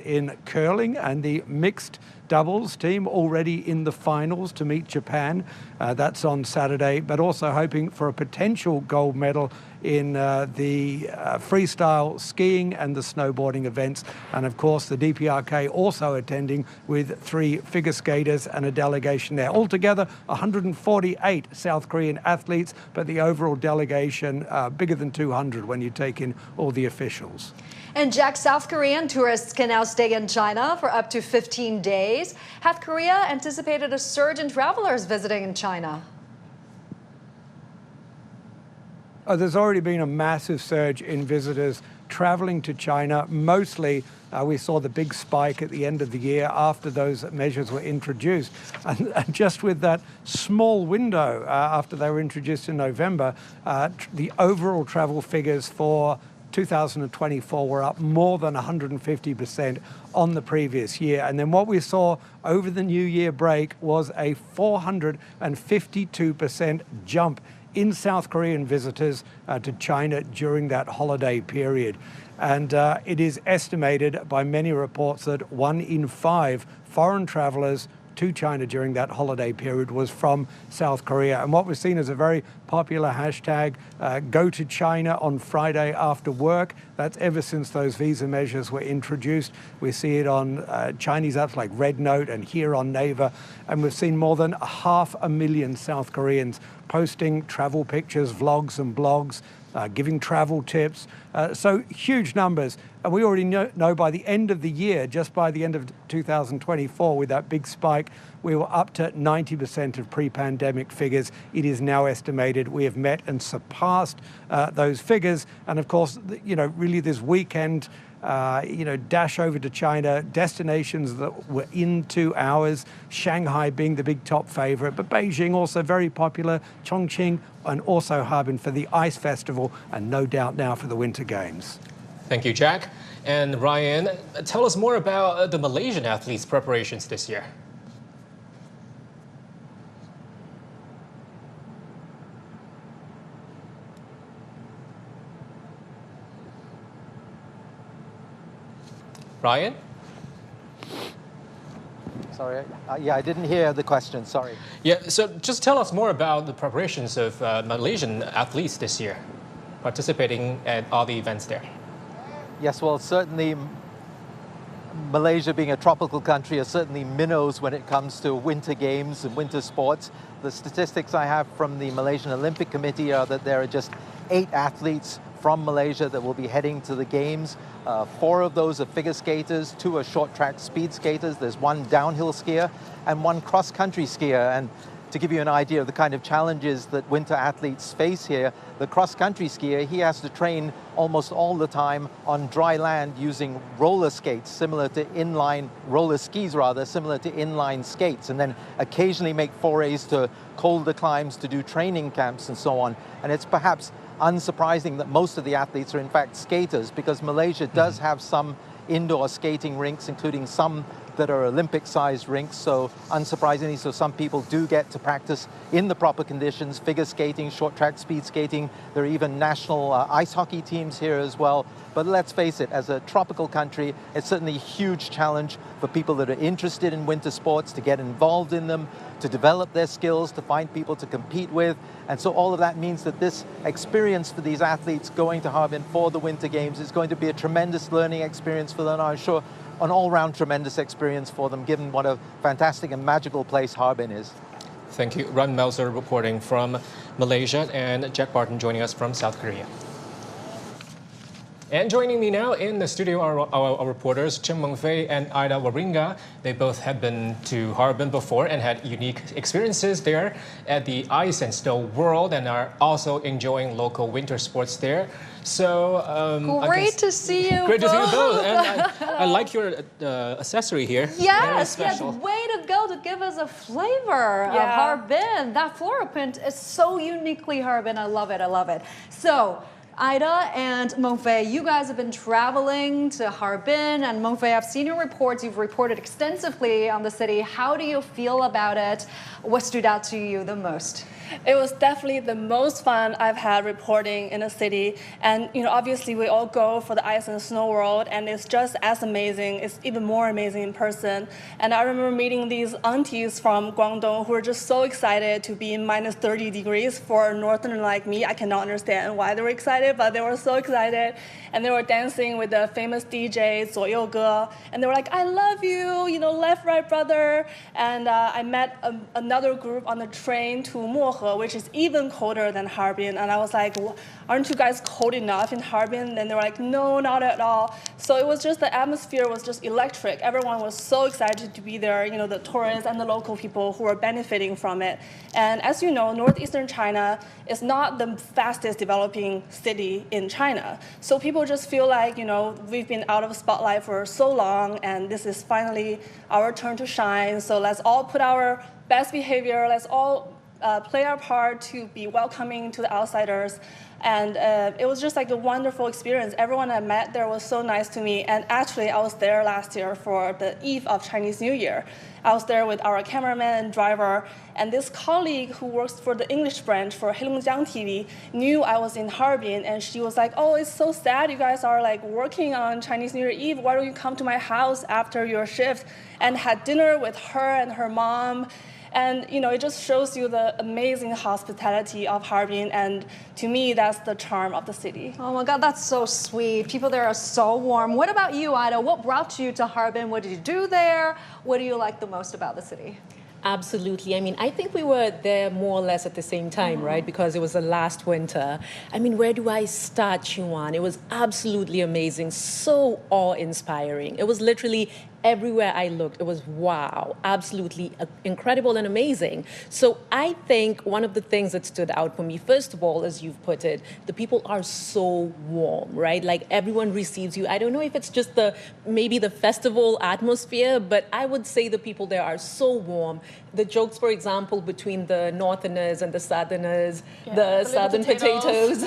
in curling, and the mixed doubles team already in the finals to meet Japan. That's on Saturday, but also hoping for a potential gold medal in the freestyle skiing and the snowboarding events. And of course, the DPRK also attending with 3 figure skaters and a delegation there. Altogether, 148 South Korean athletes, but the overall delegation bigger than 200 when you take in all the officials. And Jack, South Korean tourists can now stay in China for up to 15 days. Have Korea anticipated a surge in travelers visiting in China? There's already been a massive surge in visitors traveling to China. Mostly, we saw the big spike at the end of the year after those measures were introduced. And just with that small window after they were introduced in November, the overall travel figures for 2024 were up more than 150% on the previous year. And then what we saw over the New Year break was a 452% jump in South Korean visitors to China during that holiday period. And it is estimated by many reports that 1 in 5 foreign travelers to China during that holiday period was from South Korea. And what we've seen is a very popular hashtag, go to China on Friday after work. That's ever since those visa measures were introduced. We see it on Chinese apps like Red Note and here on Naver. And we've seen more than 500,000 South Koreans posting travel pictures, vlogs and blogs, giving travel tips. So huge numbers. And we already know by the end of the year, just by the end of 2024, with that big spike, we were up to 90% of pre-pandemic figures. It is now estimated we have met and surpassed those figures. And of course, you know, really this weekend, dash over to China, destinations that were in 2 hours, Shanghai being the big top favorite, but Beijing also very popular, Chongqing, and also Harbin for the Ice Festival, and no doubt now for the Winter Games. Thank you, Jack. And Ryan, tell us more about the Malaysian athletes' preparations this year. Ryan? Sorry, I didn't hear the question, sorry. Yeah, so just tell us more about the preparations of Malaysian athletes this year, participating at all the events there. Yes, well, certainly Malaysia being a tropical country are certainly minnows when it comes to winter games and winter sports. The statistics I have from the Malaysian Olympic Committee are that there are just 8 athletes from Malaysia that will be heading to the games. 4 of those are figure skaters, 2 are short track speed skaters, there's 1 downhill skier and 1 cross-country skier. And to give you an idea of the kind of challenges that winter athletes face here, the cross-country skier, he has to train almost all the time on dry land using roller skates, similar to inline, roller skis rather, similar to inline skates, and then occasionally make forays to colder climbs to do training camps and so on. And it's perhaps unsurprising that most of the athletes are in fact skaters, because Malaysia does have some indoor skating rinks, including some that are Olympic-sized rinks, so unsurprisingly, so some people do get to practice in the proper conditions, figure skating, short track speed skating. There are even national ice hockey teams here as well. But let's face it, as a tropical country, it's certainly a huge challenge for people that are interested in winter sports to get involved in them, to develop their skills, to find people to compete with. And so all of that means that this experience for these athletes going to Harbin for the Winter Games is going to be a tremendous learning experience for them. I'm sure an all-round tremendous experience for them, given what a fantastic and magical place Harbin is. Thank you. Ron Melzer reporting from Malaysia, and Jack Barton joining us from South Korea. And joining me now in the studio are our reporters, Chen Mengfei and Ida Waringa. They both have been to Harbin before and had unique experiences there at the Ice and Snow World, and are also enjoying local winter sports there. So great to see you. Great to see you both. And I like your accessory here. Yes, yes, way to go to give us a flavor of Harbin. That floral print is so uniquely Harbin. I love it. I love it. So, Ida and Mengfei, you guys have been traveling to Harbin, and Mengfei, I've seen your reports. You've reported extensively on the city. How do you feel about it? What stood out to you the most? It was definitely the most fun I've had reporting in a city. And, obviously we all go for the Ice and Snow World, and it's just as amazing. It's even more amazing in person. And I remember meeting these aunties from Guangdong who were just so excited to be in minus 30 degrees. For a northerner like me, I cannot understand why they were excited, but they were so excited. And they were dancing with the famous DJ, Zuo You Ge. And they were like, I love you, left, right, brother. And I met another group on the train to Mohe, which is even colder than Harbin. And I was like, aren't you guys cold enough in Harbin? And they were like, no, not at all. So it was just, the atmosphere was just electric. Everyone was so excited to be there, the tourists and the local people who were benefiting from it. And as you know, northeastern China is not the fastest developing city in China. So people just feel like, we've been out of the spotlight for so long, and this is finally our turn to shine. So let's all put our best behavior, let's all play our part to be welcoming to the outsiders. And it was just like a wonderful experience. Everyone I met there was so nice to me. And actually, I was there last year for the eve of Chinese New Year. I was there with our cameraman and driver. And this colleague who works for the English branch for Heilongjiang TV knew I was in Harbin. And she was like, oh, it's so sad you guys are like working on Chinese New Year Eve. Why don't you come to my house after your shift? And had dinner with her and her mom. And, it just shows you the amazing hospitality of Harbin. And to me, that's the charm of the city. Oh, my God, that's so sweet. People there are so warm. What about you, Ida? What brought you to Harbin? What did you do there? What do you like the most about the city? Absolutely. I think we were there more or less at the same time, right? Because it was the last winter. Where do I start, Chuan? It was absolutely amazing, so awe-inspiring. It was literally everywhere I looked, it was wow, absolutely incredible and amazing. So I think one of the things that stood out for me, first of all, as you've put it, the people are so warm, right? Like everyone receives you. I don't know if it's just maybe the festival atmosphere, but I would say the people there are so warm. The jokes, for example, between the Northerners and the Southerners, the Southern potatoes,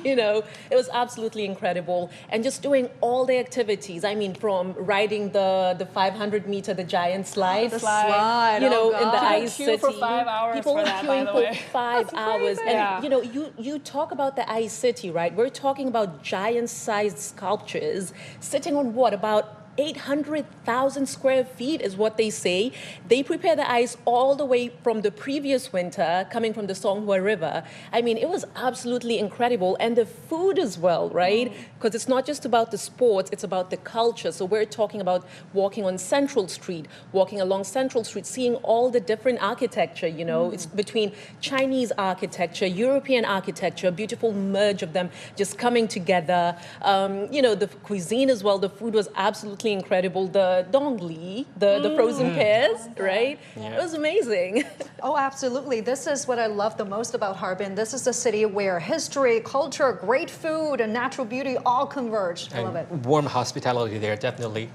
you know, it was absolutely incredible. And just doing all the activities. I mean, from riding the 500-meter, the giant slide, slide, you know, oh in the God. ice city. For 5 hours People for were that, queuing by the for way. 5 hours. And, Yeah. you know, you talk about the ice city, right? We're talking about giant-sized sculptures sitting on what, about 800,000 square feet is what they say. They prepare the ice all the way from the previous winter, coming from the Songhua River. I mean, it was absolutely incredible. And the food as well, right? Because it's not just about the sports, it's about the culture. So we're talking about walking on Central Street, walking along Central Street, seeing all the different architecture, you know. It's between Chinese architecture, European architecture, beautiful merge of them just coming together. You know, the cuisine as well, the food was absolutely incredible. The dongli, the frozen pears, right? Yeah. It was amazing. Oh, absolutely. This is what I love the most about Harbin. This is a city where history, culture, great food, and natural beauty all converge. I love it. Warm hospitality there, definitely.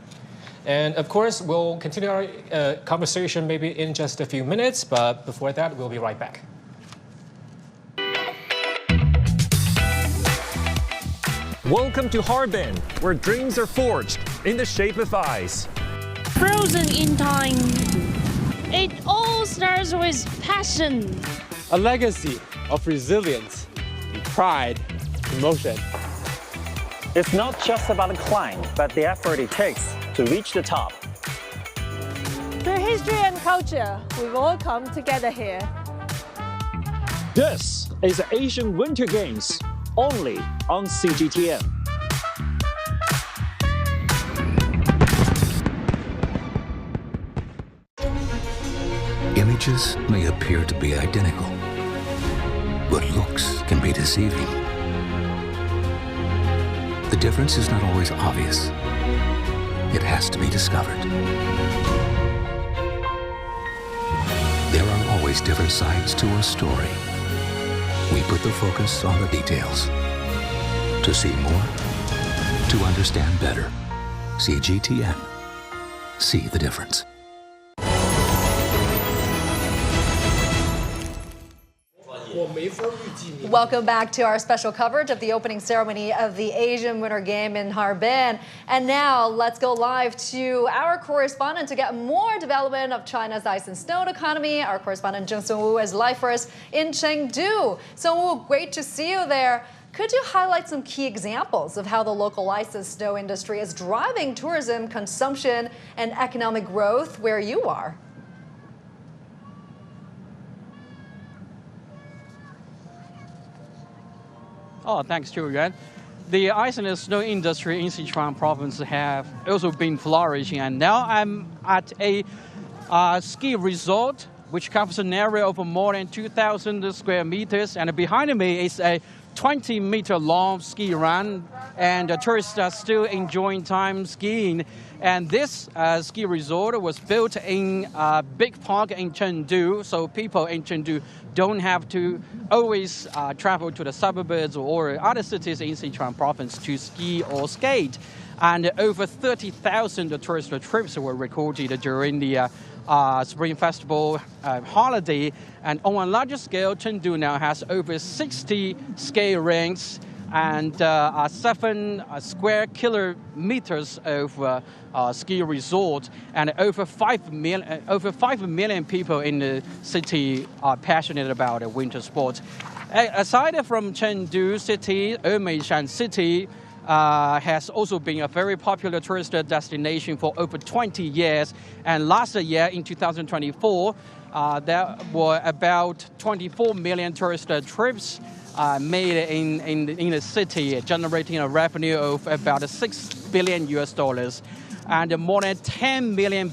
And of course, we'll continue our conversation maybe in just a few minutes, but before that, we'll be right back. Welcome to Harbin, where dreams are forged in the shape of ice. Frozen in time. It all starts with passion. A legacy of resilience, pride, emotion. It's not just about the climb, but the effort it takes to reach the top. Through history and culture, we've all come together here. This is the Asian Winter Games, only on CGTN. Images may appear to be identical, but looks can be deceiving. The difference is not always obvious. It has to be discovered. There are always different sides to a story. We put the focus on the details. To see more, to understand better. CGTN. See the difference. Welcome back to our special coverage of the opening ceremony of the Asian Winter Game in Harbin. And now let's go live to our correspondent to get more development of China's ice and snow economy. Our correspondent Jung Sung-woo is live for us in Chengdu. Sung-woo, great to see you there. Could you highlight some key examples of how the local ice and snow industry is driving tourism, consumption, and economic growth where you are? Oh, thanks, Julian. The ice and snow industry in Sichuan province have also been flourishing, and now I'm at a ski resort which covers an area of more than 2,000 square meters, and behind me is a 20-meter long ski run, and tourists are still enjoying time skiing. And this ski resort was built in a big park in Chengdu, so people in Chengdu don't have to always travel to the suburbs or other cities in Sichuan province to ski or skate. And over 30,000 tourist trips were recorded during the Spring Festival holiday. And on a larger scale, Chengdu now has over 60 ski rinks and 7 square kilometers of ski resort, and over 5 million people in the city are passionate about winter sports. Aside from Chengdu city, Heilongjiang city has also been a very popular tourist destination for over 20 years. And last year, in 2024, there were about 24 million tourist trips made in the city, generating a revenue of about $6 billion. And more than 10 million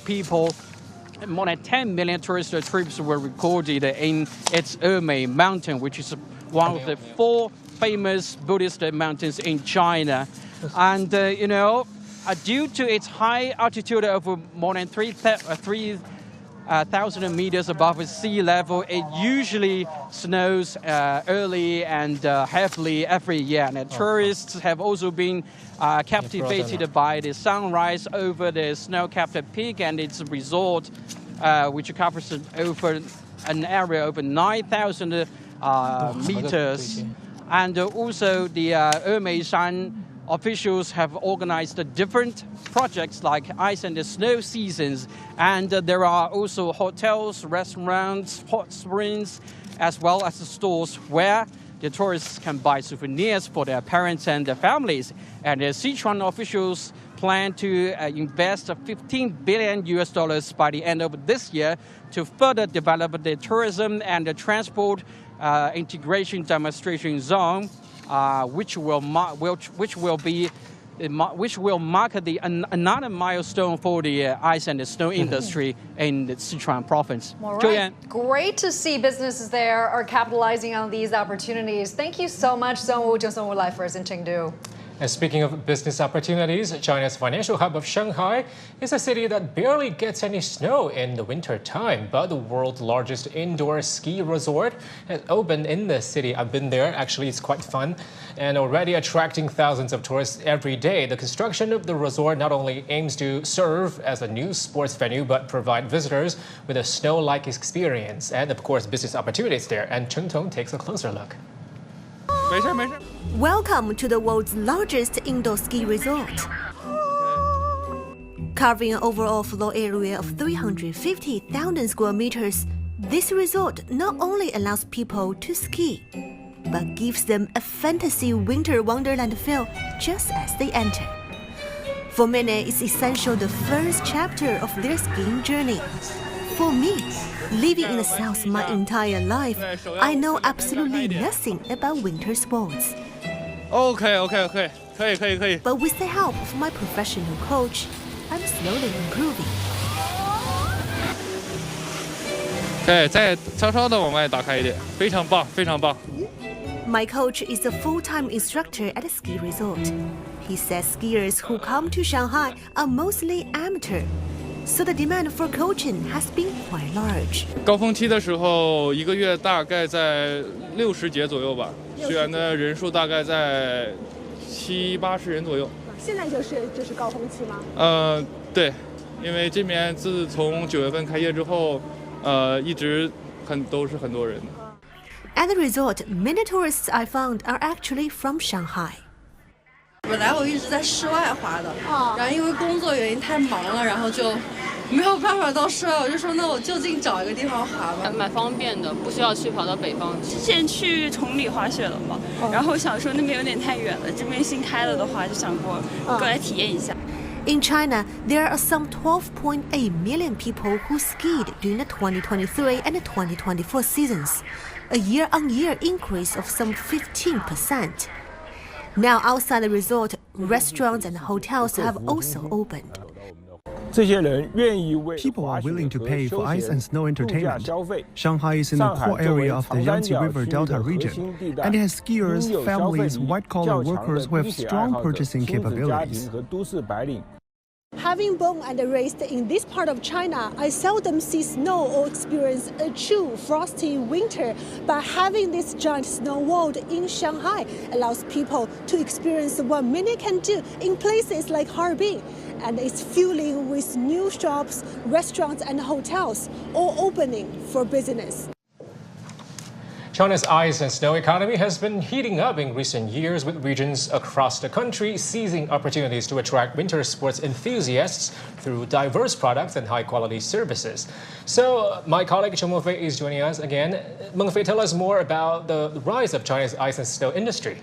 tourist trips were recorded in its Ermei mountain, which is one of the 4 famous Buddhist mountains in China. And, you know, due to its high altitude over more than 3,000 meters above sea level, it usually snows early and heavily every year. And tourists have also been captivated by the sunrise over the snow-capped peak and its resort, which covers over an area over 9,000 meters. And also the Emeishan officials have organized different projects like ice and snow seasons. And there are also hotels, restaurants, hot springs, as well as stores where the tourists can buy souvenirs for their parents and their families. And the Sichuan officials plan to invest $15 billion by the end of this year to further develop the tourism and the transport integration demonstration zone, which will mark another milestone for the ice and the snow industry in the Sichuan province. All right. Great to see businesses there are capitalizing on these opportunities. Thank you so much, Songwu Zhongwu Live for us in Chengdu. And speaking of business opportunities, China's financial hub of Shanghai is a city that barely gets any snow in the winter time, but the world's largest indoor ski resort has opened in the city. I've been there. Actually, it's quite fun and already attracting thousands of tourists every day. The construction of the resort not only aims to serve as a new sports venue, but provide visitors with a snow-like experience and, of course, business opportunities there. And Cheng Tong takes a closer look. Welcome to the world's largest indoor ski resort. Covering an overall floor area of 350,000 square meters, this resort not only allows people to ski, but gives them a fantasy winter wonderland feel just as they enter. For many, it's essential the first chapter of their skiing journey. For me, living in the South my entire life, I know absolutely nothing about winter sports. Okay. But with the help of my professional coach, I'm slowly improving. 再稍稍的往外打开一点，非常棒，非常棒。 My coach is a full-time instructor at a ski resort. He says skiers who come to Shanghai are mostly amateur, so the demand for coaching has been quite large. 高峰期的时候，一个月大概在60节左右吧，学员的人数大概在70、80人左右。现在就是高峰期吗？对，因为这边自从9月份开业之后，一直都是很多人。 At the resort, many tourists I found are actually from Shanghai. 本来我一直在室外滑的，然后因为工作原因太忙了，然后就没有办法到室外，我就说那我就近找一个地方滑吧。蛮方便的，不需要去跑到北方。之前去崇礼滑雪了嘛，然后想说那边有点太远了，这边新开了的话，就想过来体验一下。 In China, there are some 12.8 million people who skied during the 2023 and the 2024 seasons, a year-on-year increase of some 15%. Now, outside the resort, restaurants and hotels have also opened. People are willing to pay for ice and snow entertainment. Shanghai is in the core area of the Yangtze River Delta region, and it has skiers, families, white-collar workers who have strong purchasing capabilities. Having born and raised in this part of China, I seldom see snow or experience a true frosty winter. But having this giant snow world in Shanghai allows people to experience what many can do in places like Harbin. And it's fueling with new shops, restaurants and hotels, all opening for business. China's ice and snow economy has been heating up in recent years, with regions across the country seizing opportunities to attract winter sports enthusiasts through diverse products and high-quality services. So my colleague Chen Mengfei is joining us again. Mengfei, tell us more about the rise of China's ice and snow industry.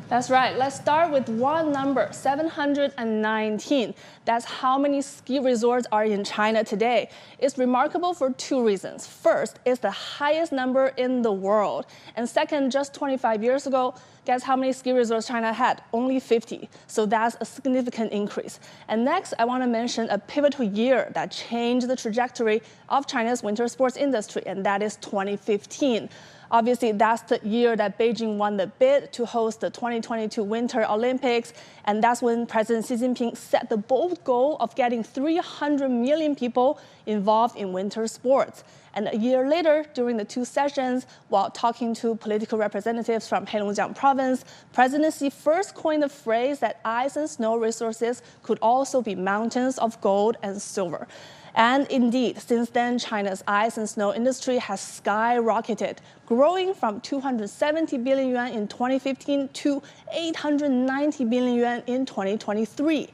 That's right. Let's start with one number, 719. That's how many ski resorts are in China today. It's remarkable for two reasons. First, it's the highest number in the world. And second, just 25 years ago, guess how many ski resorts China had? Only 50. So that's a significant increase. And next, I want to mention a pivotal year that changed the trajectory of China's winter sports industry, and that is 2015. Obviously, that's the year that Beijing won the bid to host the 2022 Winter Olympics. And that's when President Xi Jinping set the bold goal of getting 300 million people involved in winter sports. And a year later, during the two sessions, while talking to political representatives from Heilongjiang province, President Xi first coined the phrase that ice and snow resources could also be mountains of gold and silver. And indeed, since then, China's ice and snow industry has skyrocketed, growing from 270 billion yuan in 2015 to 890 billion yuan in 2023.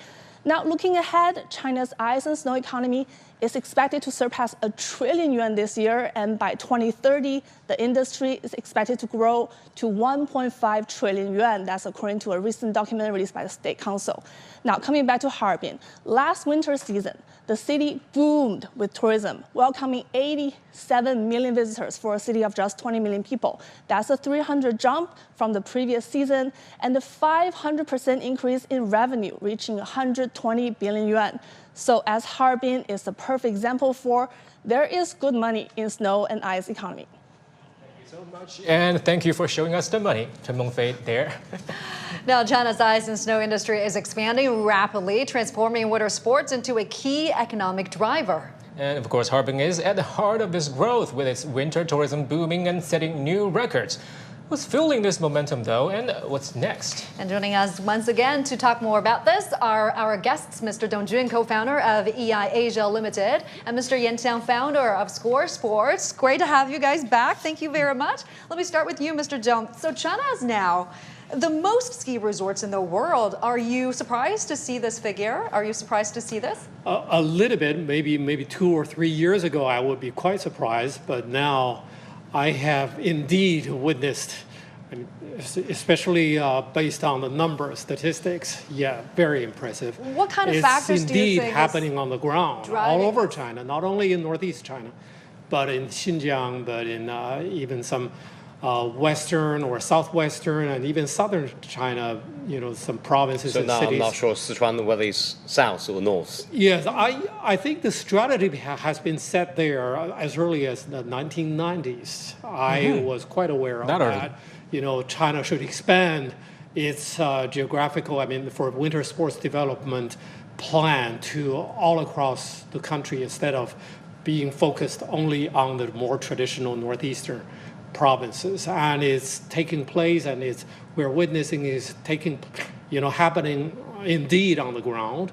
Now, looking ahead, China's ice and snow economy is expected to surpass 1 trillion yuan this year, and by 2030, the industry is expected to grow to 1.5 trillion yuan. That's according to a recent document released by the State Council. Now, coming back to Harbin, last winter season, the city boomed with tourism, welcoming 87 million visitors for a city of just 20 million people. That's a 300 jump from the previous season and a 500% increase in revenue, reaching 120 billion yuan. So as Harbin is the perfect example for, there is good money in snow and ice economy. So much, and thank you for showing us the money. Chen Mengfei there. Now, China's ice and snow industry is expanding rapidly, transforming winter sports into a key economic driver. And of course, Harbin is at the heart of this growth, with its winter tourism booming and setting new records. What's fueling this momentum, though, and what's next? And joining us once again to talk more about this are our guests, Mr. Dong Jun, co-founder of EI Asia Limited, and Mr. Yan Qiang, founder of Score Sports. Great to have you guys back. Thank you very much. Let me start with you, Mr. Dong. So China is now the most ski resorts in the world. Are you surprised to see this figure? Are you surprised to see this? A little bit. Maybe 2 or 3 years ago, I would be quite surprised, but now I have indeed witnessed, especially based on the numbers, statistics, yeah, very impressive. What kind of factors do you think It's indeed happening on the ground, all over China, not only in northeast China, but in Xinjiang, but in even some western or southwestern and even southern China, some provinces and cities. So now I'm not sure Sichuan whether it's south or north. Yes, I think the strategy has been set there as early as the 1990s. I was quite aware of that. China should expand its geographical, for winter sports development plan to all across the country instead of being focused only on the more traditional northeastern provinces. And it's taking place, and we're witnessing is happening indeed on the ground.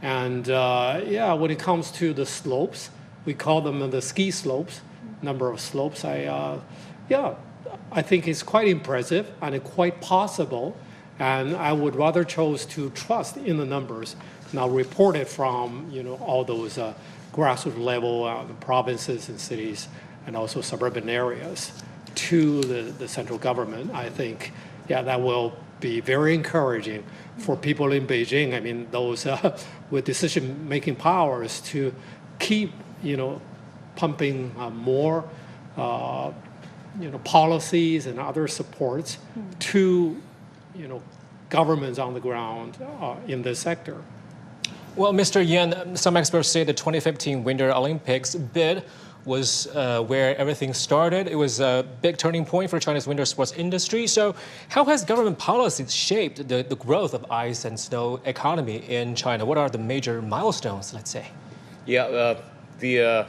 And when it comes to the slopes, we call them the ski slopes, number of slopes. I think it's quite impressive and quite possible. And I would rather choose to trust in the numbers now reported from all those grassroots level the provinces and cities and also suburban areas to the central government. I think that will be very encouraging for people in Beijing. Those with decision-making powers to keep pumping more policies and other supports to governments on the ground in this sector. Well, Mr. Yan, some experts say the 2015 Winter Olympics bid was where everything started. It was a big turning point for China's winter sports industry. So how has government policies shaped the growth of ice and snow economy in China? What are the major milestones, let's say? Yeah, the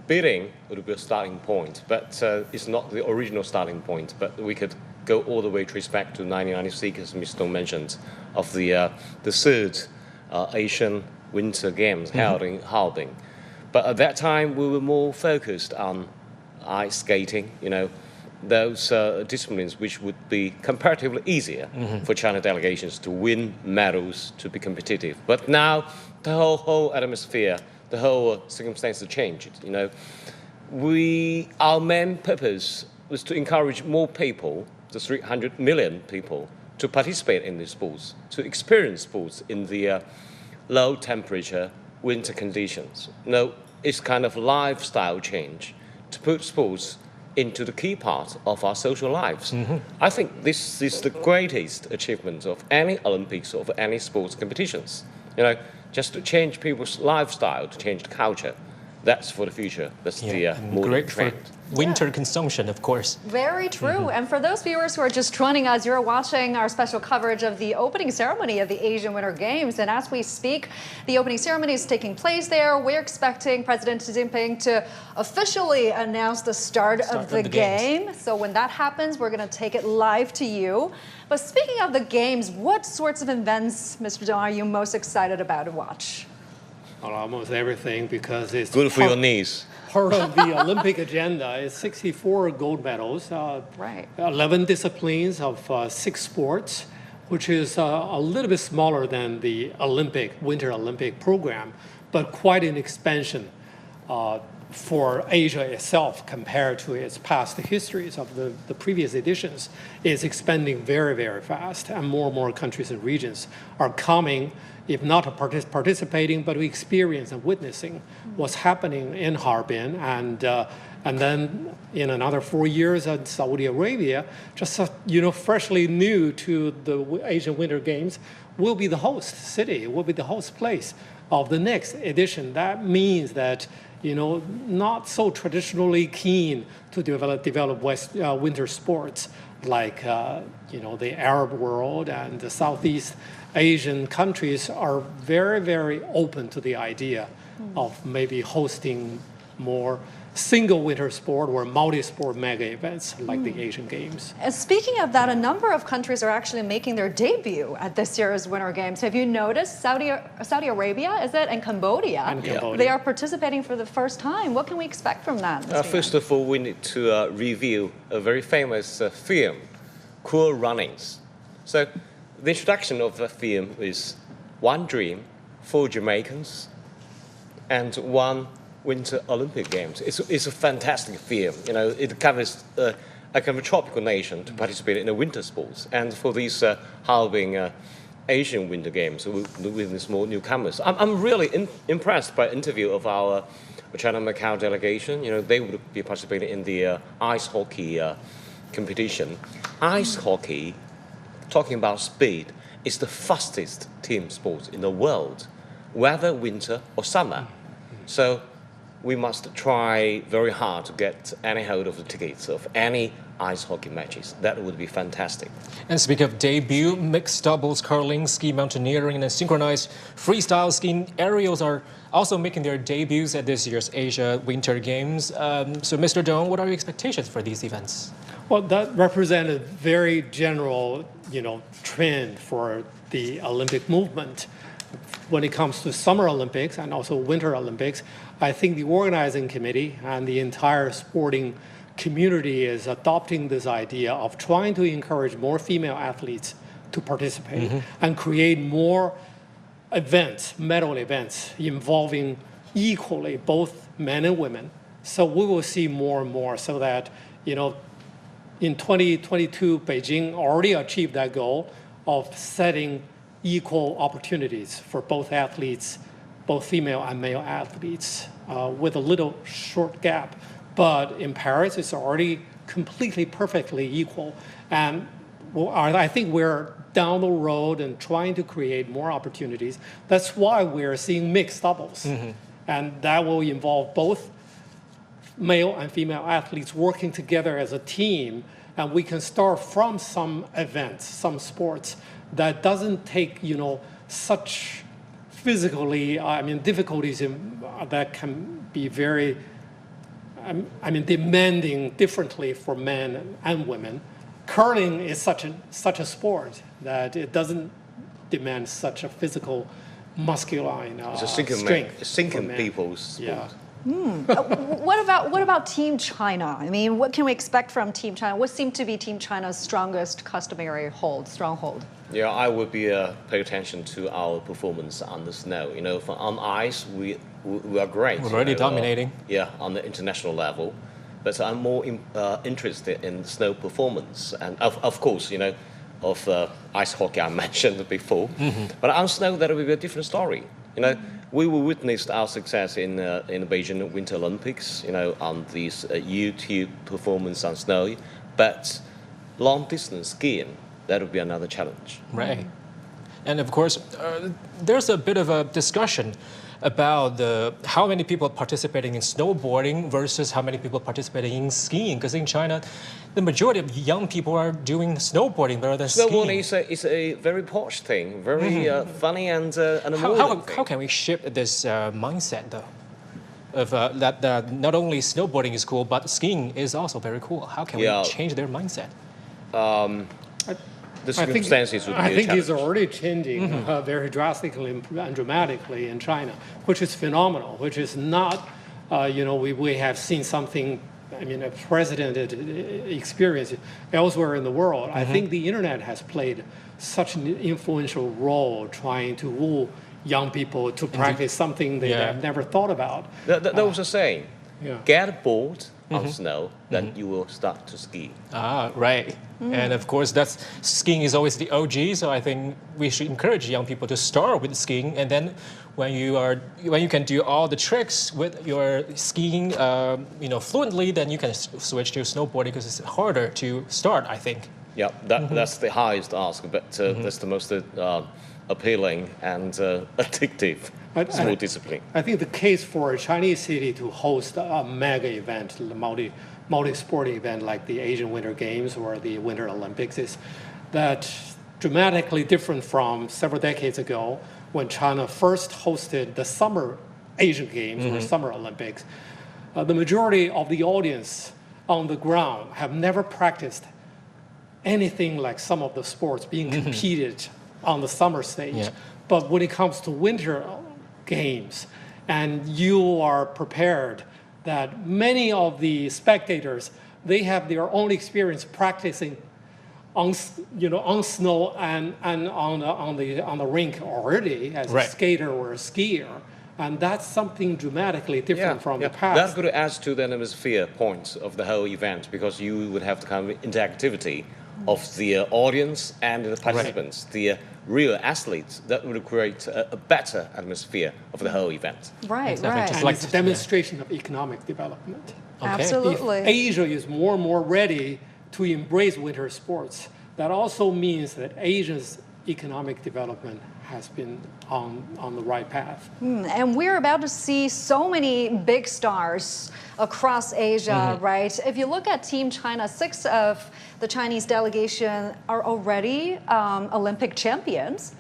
bidding would be a starting point, but it's not the original starting point. But we could go all the way trace back to 1996, as Mr. Dong mentioned, of the third Asian Winter Games held in Harbin. But at that time, we were more focused on ice skating, those disciplines which would be comparatively easier for China delegations to win medals, to be competitive. But now, the whole atmosphere, the whole circumstances changed. Our main purpose was to encourage more people, the 300 million people, to participate in the sports, to experience sports in the low temperature winter conditions. It's kind of lifestyle change to put sports into the key part of our social lives. I think this is the greatest achievement of any Olympics or of any sports competitions. Just to change people's lifestyle, to change the culture. That's for the future. That's the modern trend. Winter consumption, of course. Very true. And for those viewers who are just joining us, you're watching our special coverage of the opening ceremony of the Asian Winter Games. And as we speak, the opening ceremony is taking place there. We're expecting President Xi Jinping to officially announce the start of the game. So when that happens, we're going to take it live to you. But speaking of the games, what sorts of events, Mr. Dong, are you most excited about to watch? Well, almost everything, because it's good for your knees. Part of the Olympic agenda is 64 gold medals, 11 disciplines of 6 sports, which is a little bit smaller than the Winter Olympic program, but quite an expansion for Asia itself compared to its past histories of the previous editions. It's expanding very, very fast, and more countries and regions are coming, if not participating, but experience and witnessing what's happening in Harbin. And then in another 4 years, Saudi Arabia, just freshly new to the Asian Winter Games, will be the host city, will be the host place of the next edition. That means that not so traditionally keen to develop winter sports like the Arab world and the Southeast Asian countries are very, very open to the idea of maybe hosting more single winter sport or multi-sport mega events like the Asian Games. And speaking of that, a number of countries are actually making their debut at this year's Winter Games. Have you noticed Saudi Arabia, is it, and Cambodia? And Cambodia. They are participating for the first time. What can we expect from that? First of all, we need to review a very famous film, Cool Runnings. So the introduction of the film is one dream, 4 Jamaicans, and 1 Winter Olympic Games. It's a fantastic film. It covers a kind of tropical nation to participate in the winter sports. And for these Harbin Asian Winter Games with the small newcomers, I'm really impressed by the interview of our China-Macau delegation. They would be participating in the ice hockey competition. Ice hockey, talking about speed, is the fastest team sport in the world, whether winter or summer. So we must try very hard to get any hold of the tickets of any ice hockey matches. That would be fantastic. And speaking of debut, mixed doubles, curling, ski mountaineering, and synchronized freestyle skiing aerials are also making their debuts at this year's Asia Winter Games. So, Mr. Dong, what are your expectations for these events? Well, that represents a very general, trend for the Olympic movement. When it comes to Summer Olympics and also Winter Olympics, I think the organizing committee and the entire sporting community is adopting this idea of trying to encourage more female athletes to participate and create more events, medal events, involving equally both men and women. So we will see more and more, so that, in 2022, Beijing already achieved that goal of setting equal opportunities for both athletes, both female and male athletes, with a little short gap. But in Paris, it's already completely, perfectly equal. And I think we're down the road and trying to create more opportunities. That's why we're seeing mixed doubles. And that will involve both male and female athletes working together as a team. And we can start from some events, some sports that doesn't take, such physically, difficulties that can be very, demanding differently for men and women. Curling is such a sport that it doesn't demand such a physical, masculine strength. It's sinking people's sport. Yeah. What about Team China? What can we expect from Team China? What seemed to be Team China's strongest customary stronghold? Yeah, I would be pay attention to our performance on the snow. On ice, we are great. We're already dominating. On the international level. But I'm more interested in snow performance. And of course, of ice hockey I mentioned before. But on snow, that will be a different story. We will witness our success in the Beijing Winter Olympics, on these YouTube performance on snow. But long distance skiing, that would be another challenge. Right. And of course, there's a bit of a discussion about how many people are participating in snowboarding versus how many people are participating in skiing. Because in China, the majority of young people are doing snowboarding rather than skiing. Snowboarding is a very posh thing, very funny and a moving thing. How can we shift this mindset, though? Of that not only snowboarding is cool, but skiing is also very cool. How can we change their mindset? The circumstances would be I think it's already changing very drastically and dramatically in China, which is phenomenal, which is not, we have seen something, a precedented experience elsewhere in the world. I think the internet has played such an influential role trying to woo young people to practice something they have never thought about. That was a saying. Get bored on snow, then you will start to ski. Right. And of course, skiing is always the OG. So I think we should encourage young people to start with skiing, and then when you can do all the tricks with your skiing, fluently, then you can switch to snowboarding because it's harder to start, I think. Yeah, that's the highest ask, but that's the most appealing and addictive sport discipline. I think the case for a Chinese city to host a mega event, multi-sport event like the Asian Winter Games or the Winter Olympics is that dramatically different from several decades ago when China first hosted the Summer Asian Games or Summer Olympics. The majority of the audience on the ground have never practiced anything like some of the sports being competed on the summer stage. But when it comes to Winter Games, and you are prepared that many of the spectators, they have their own experience practicing on snow and on the rink already as a skater or a skier. And that's something dramatically different from the past. That could add to the atmosphere points of the whole event, because you would have the kind of interactivity of the audience and the participants, the real athletes. That would create a better atmosphere of the whole event. Right. And it's a demonstration of economic development. Absolutely. If Asia is more and more ready to embrace winter sports, that also means that Asia's economic development has been on the right path. And we're about to see so many big stars across Asia, right? If you look at Team China, 6 of the Chinese delegation are already Olympic champions.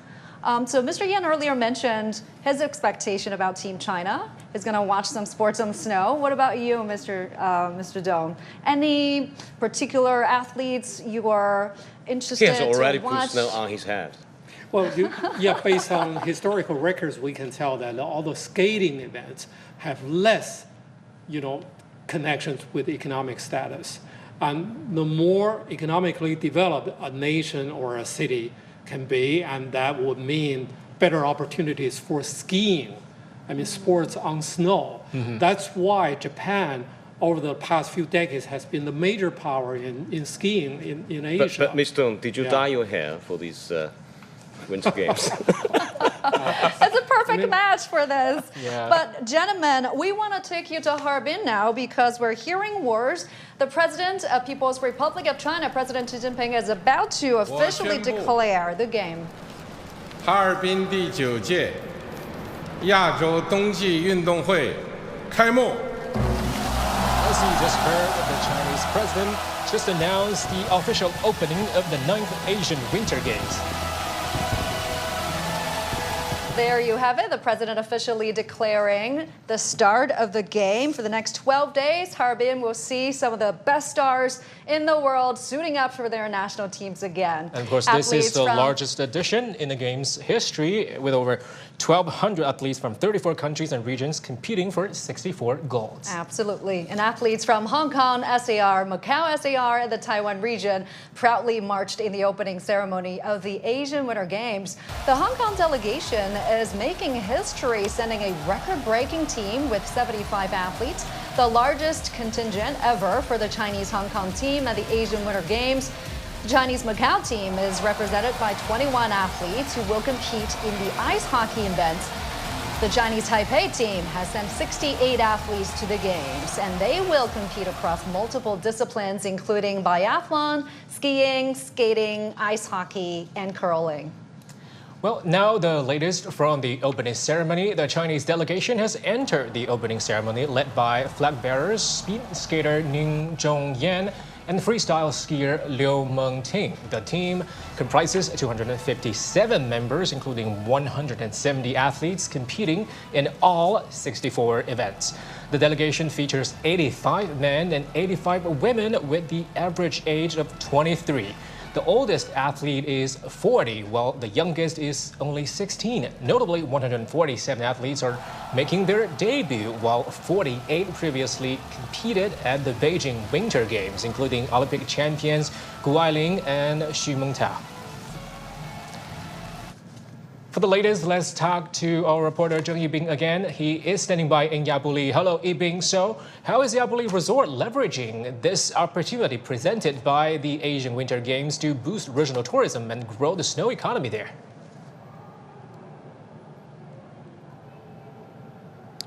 So Mr. Yan earlier mentioned his expectation about Team China. He's going to watch some sports on the snow. What about you, Mr. Dong? Any particular athletes you are interested to watch? He has already put snow on his head. Well, based on historical records, we can tell that all the skating events have less, connections with economic status. And the more economically developed a nation or a city can be, and that would mean better opportunities for skiing, sports on snow. That's why Japan, over the past few decades, has been the major power in skiing in Asia. But Mr. Dong, did you dye your hair for these Winter Games? It's a perfect match for this. But gentlemen, we want to take you to Harbin now because we're hearing wars. The President of People's Republic of China, President Xi Jinping, is about to officially declare the game. 哈尔滨第9届亚洲冬季运动会开幕。 As you just heard, the Chinese president just announced the official opening of the 9th Asian Winter Games. There you have it, the president officially declaring the start of the game. For the next 12 days, Harbin will see some of the best stars in the world suiting up for their national teams again. And of course, this is the largest edition in the game's history, with over 1,200 athletes from 34 countries and regions competing for 64 golds. Absolutely. And athletes from Hong Kong SAR, Macau SAR, and the Taiwan region proudly marched in the opening ceremony of the Asian Winter Games. The Hong Kong delegation is making history, sending a record-breaking team with 75 athletes, the largest contingent ever for the Chinese Hong Kong team at the Asian Winter Games. The Chinese Macau team is represented by 21 athletes who will compete in the ice hockey events. The Chinese Taipei team has sent 68 athletes to the games, and they will compete across multiple disciplines, including biathlon, skiing, skating, ice hockey, and curling. Well, now the latest from the opening ceremony. The Chinese delegation has entered the opening ceremony led by flag bearers, speed skater Ning Zhongyan, and freestyle skier Liu Mengting. The team comprises 257 members, including 170 athletes competing in all 64 events. The delegation features 85 men and 85 women with the average age of 23. The oldest athlete is 40, while the youngest is only 16. Notably, 147 athletes are making their debut, while 48 previously competed at the Beijing Winter Games, including Olympic champions Gu Ailing and Xu Mengtao. For the latest, let's talk to our reporter Zheng Yibing again. He is standing by in Yabuli. Hello, Yibing. So, how is Yabuli Resort leveraging this opportunity presented by the Asian Winter Games to boost regional tourism and grow the snow economy there?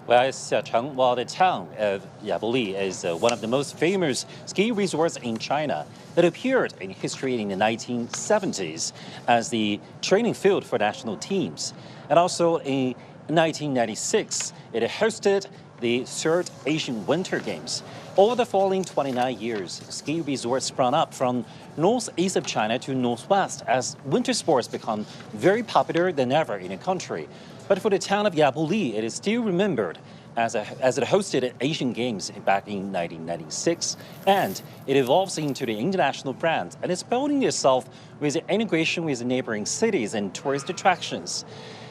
Well, Xiacheng, well, the town of Yabuli is one of the most famous ski resorts in China. It appeared in history in the 1970s as the training field for national teams. And also in 1996, it hosted the third Asian Winter Games. Over the following 29 years, ski resorts sprung up from northeast of China to northwest as winter sports become very popular than ever in the country. But for the town of Yabuli, it is still remembered as it hosted Asian Games back in 1996, and it evolves into the international brand, and it's building itself with integration with neighboring cities and tourist attractions.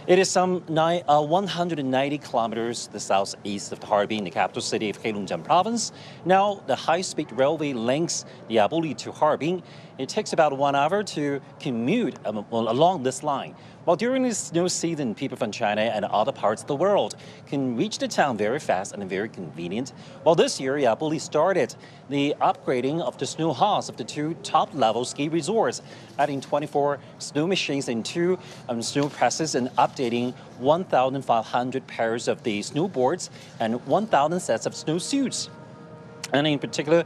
It is some 190 kilometers the southeast of Harbin, the capital city of Heilongjiang province. Now, the high-speed railway links Yabuli to Harbin. It takes about 1 hour to commute along this line. While during the snow season, people from China and other parts of the world can reach the town very fast and very convenient. Well, this year, Yabuli started the upgrading of the snow halls of the two top-level ski resorts, adding 24 snow machines and 2 snow presses and updating 1,500 pairs of the snowboards and 1,000 sets of snowsuits. And in particular,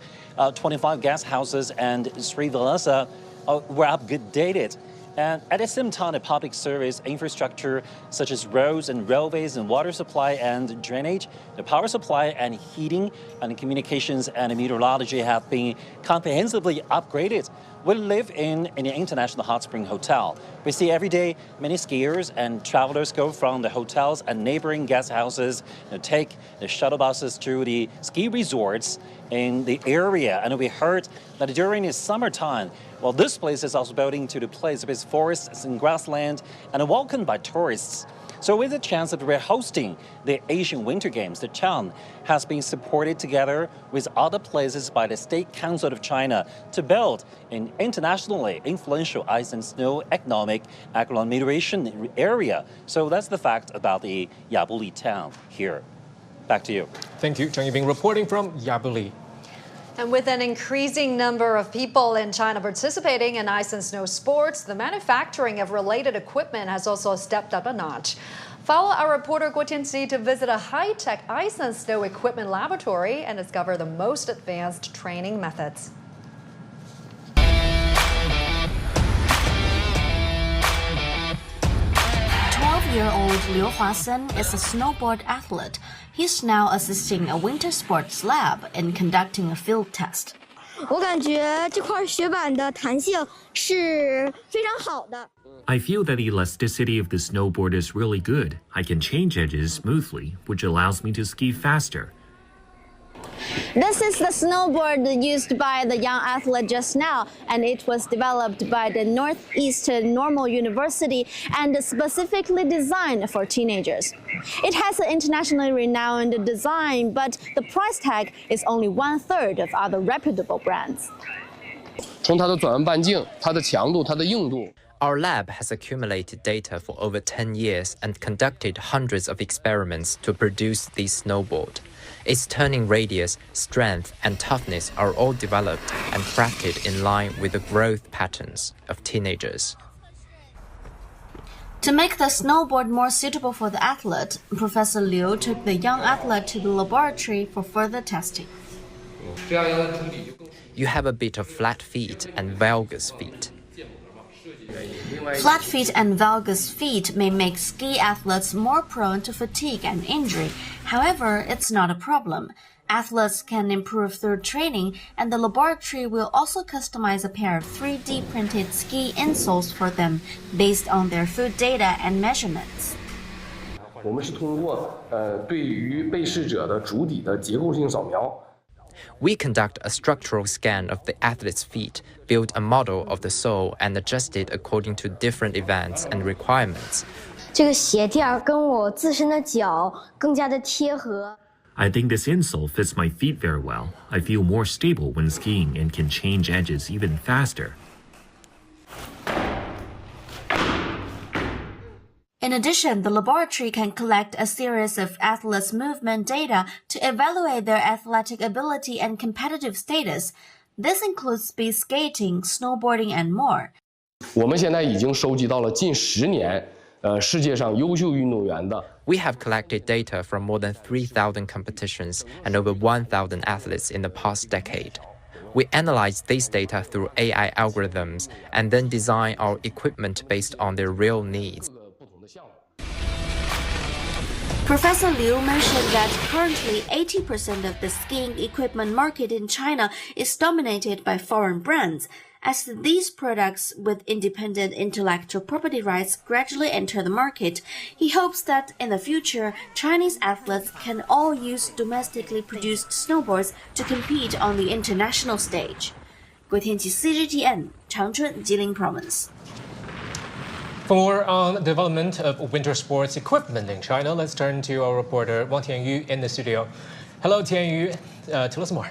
25 guest houses and 3 villas were updated. And at the same time, the public service infrastructure such as roads and railways and water supply and drainage, the power supply and heating and communications and meteorology have been comprehensively upgraded. We live in the International Hot Spring Hotel. We see every day many skiers and travelers go from the hotels and neighboring guest houses to take the shuttle buses to the ski resorts in the area. And we heard that during the summertime, well, this place is also building to the place with forests and grassland and welcomed by tourists. So with the chance of hosting the Asian Winter Games, the town has been supported together with other places by the State Council of China to build an internationally influential ice and snow economic agglomeration area. So that's the fact about the Yabuli town here. Back to you. Thank you, Zheng Yibing, reporting from Yabuli. And with an increasing number of people in China participating in ice and snow sports, the manufacturing of related equipment has also stepped up a notch. Follow our reporter Guo Tianxi to visit a high-tech ice and snow equipment laboratory and discover the most advanced training methods. 12-year-old Liu Huasen is a snowboard athlete. He's now assisting a winter sports lab in conducting a field test. 我感觉这块雪板的弹性是非常好的。 I feel that the elasticity of the snowboard is really good. I can change edges smoothly, which allows me to ski faster. This is the snowboard used by the young athlete just now, and it was developed by the Northeastern Normal University and specifically designed for teenagers. It has an internationally renowned design, but the price tag is only 1/3 of other reputable brands. 从它的转弯半径、它的强度、它的硬度。 Our lab has accumulated data for over 10 years and conducted hundreds of experiments to produce the snowboard. Its turning radius, strength, and toughness are all developed and crafted in line with the growth patterns of teenagers. To make the snowboard more suitable for the athlete, Professor Liu took the young athlete to the laboratory for further testing. You have a bit of flat feet and valgus feet. Flat feet and valgus feet may make ski athletes more prone to fatigue and injury. However, it's not a problem. Athletes can improve through training, and the laboratory will also customize a pair of 3D printed ski insoles for them based on their foot data and measurements. 我们是通过对于被试者的足底的结构性扫描。 We conduct a structural scan of the athlete's feet, build a model of the sole, and adjust it according to different events and requirements. 这个鞋垫跟我自身的脚更加的贴合。 I think this insole fits my feet very well. I feel more stable when skiing and can change edges even faster. In addition, the laboratory can collect a series of athletes' movement data to evaluate their athletic ability and competitive status. This includes speed skating, snowboarding, and more. 我们现在已经收集到了近10年。 世界上优秀运动员的 We have collected data from more than 3,000 competitions and over 1,000 athletes in the past decade. We analyze these data through AI algorithms and then design our equipment based on their real needs. Professor Liu mentioned that currently 80% of the skiing equipment market in China is dominated by foreign brands. As these products with independent intellectual property rights gradually enter the market, he hopes that in the future, Chinese athletes can all use domestically produced snowboards to compete on the international stage. 国天气 CGTN 长春吉林 Province. For more on the development of winter sports equipment in China, let's turn to our reporter Wang Tianyu in the studio. Hello, Tianyu. Tell us more.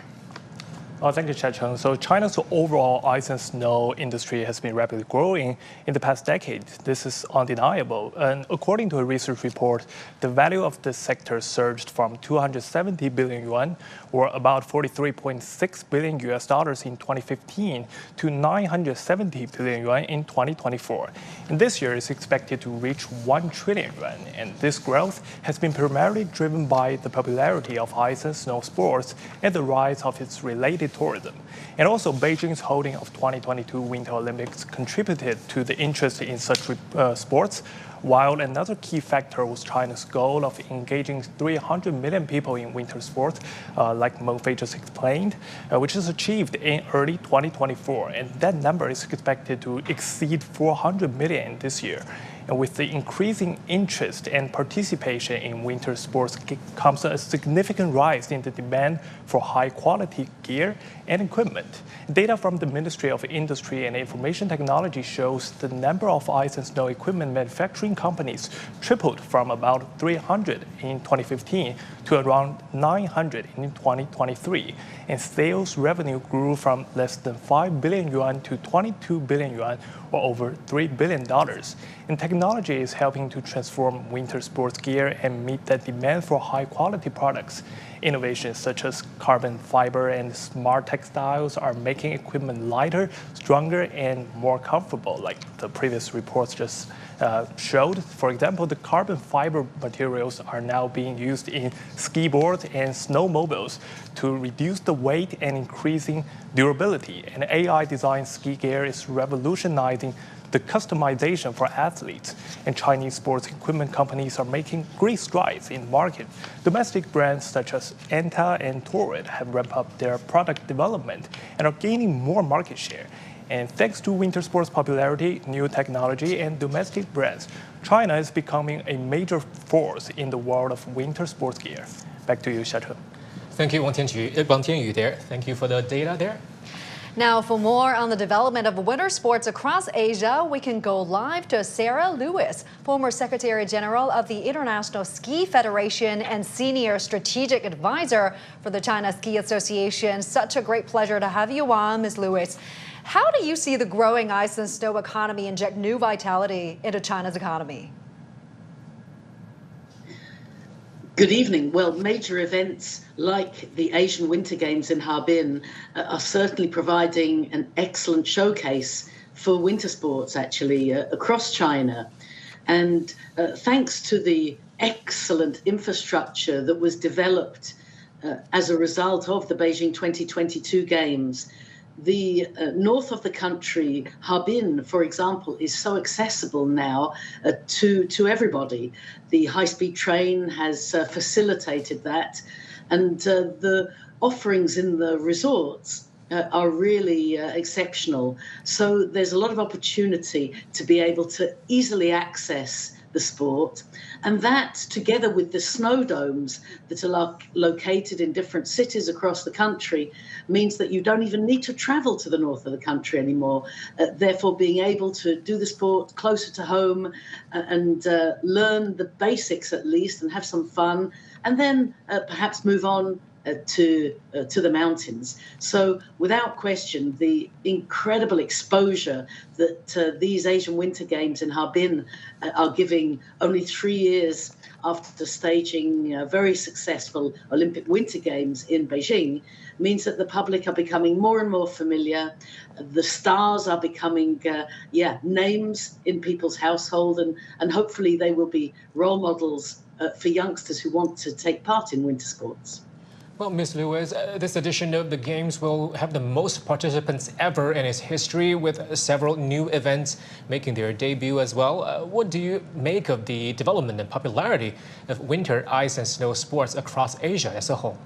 Thank you, Cheng. So China's overall ice and snow industry has been rapidly growing in the past decade. This is undeniable. And according to a research report, the value of this sector surged from 270 billion yuan, or about $43.6 billion in 2015, to 970 billion yuan in 2024. And this year is expected to reach 1 trillion yuan. And this growth has been primarily driven by the popularity of ice and snow sports and the rise of its related tourism. And also Beijing's holding of 2022 Winter Olympics contributed to the interest in such sports, while another key factor was China's goal of engaging 300 million people in winter sports, like Mo Fei just explained, which is achieved in early 2024. And that number is expected to exceed 400 million this year. And with the increasing interest and participation in winter sports comes a significant rise in the demand for high-quality gear and equipment. Data from the Ministry of Industry and Information Technology shows the number of ice and snow equipment manufacturing companies tripled from about 300 in 2015 to around 900 in 2023. And sales revenue grew from less than 5 billion yuan to 22 billion yuan, or over $3 billion. And technology is helping to transform winter sports gear and meet the demand for high-quality products. Innovations such as carbon fiber and smart textiles are making equipment lighter, stronger, and more comfortable, like the previous reports just showed. For example, the carbon fiber materials are now being used in ski boards and snowmobiles to reduce the weight and increasing durability. And AI-designed ski gear is revolutionizing the customization for athletes. And Chinese sports equipment companies are making great strides in the market. Domestic brands such as Anta and Torrid have ramped up their product development and are gaining more market share. And thanks to winter sports popularity, new technology, and domestic brands, China is becoming a major force in the world of winter sports gear. Back to you, Xiaoche. Thank you, Wang Tianyu there. Thank you for the data there. Now, for more on the development of winter sports across Asia, we can go live to Sarah Lewis, former Secretary General of the International Ski Federation and Senior Strategic Advisor for the China Ski Association. Such a great pleasure to have you on, Ms. Lewis. How do you see the growing ice and snow economy inject new vitality into China's economy? Good evening. Well, major events like the Asian Winter Games in Harbin are certainly providing an excellent showcase for winter sports, actually, across China. And thanks to the excellent infrastructure that was developed as a result of the Beijing 2022 Games, the north of the country, Harbin, for example, is so accessible now to everybody. The high-speed train has facilitated that, and the offerings in the resorts are really exceptional. So there's a lot of opportunity to be able to easily access the sport, and that, together with the snow domes that are located in different cities across the country, means that you don't even need to travel to the north of the country anymore, therefore being able to do the sport closer to home and learn the basics at least and have some fun, and then perhaps move on to the mountains. So without question, the incredible exposure that these Asian Winter Games in Harbin are giving only 3 years after staging very successful Olympic Winter Games in Beijing means that the public are becoming more and more familiar. The stars are becoming names in people's household, and hopefully they will be role models for youngsters who want to take part in winter sports. Well, Ms. Lewis, this edition of the Games will have the most participants ever in its history, with several new events making their debut as well. What do you make of the development and popularity of winter ice and snow sports across Asia as a whole?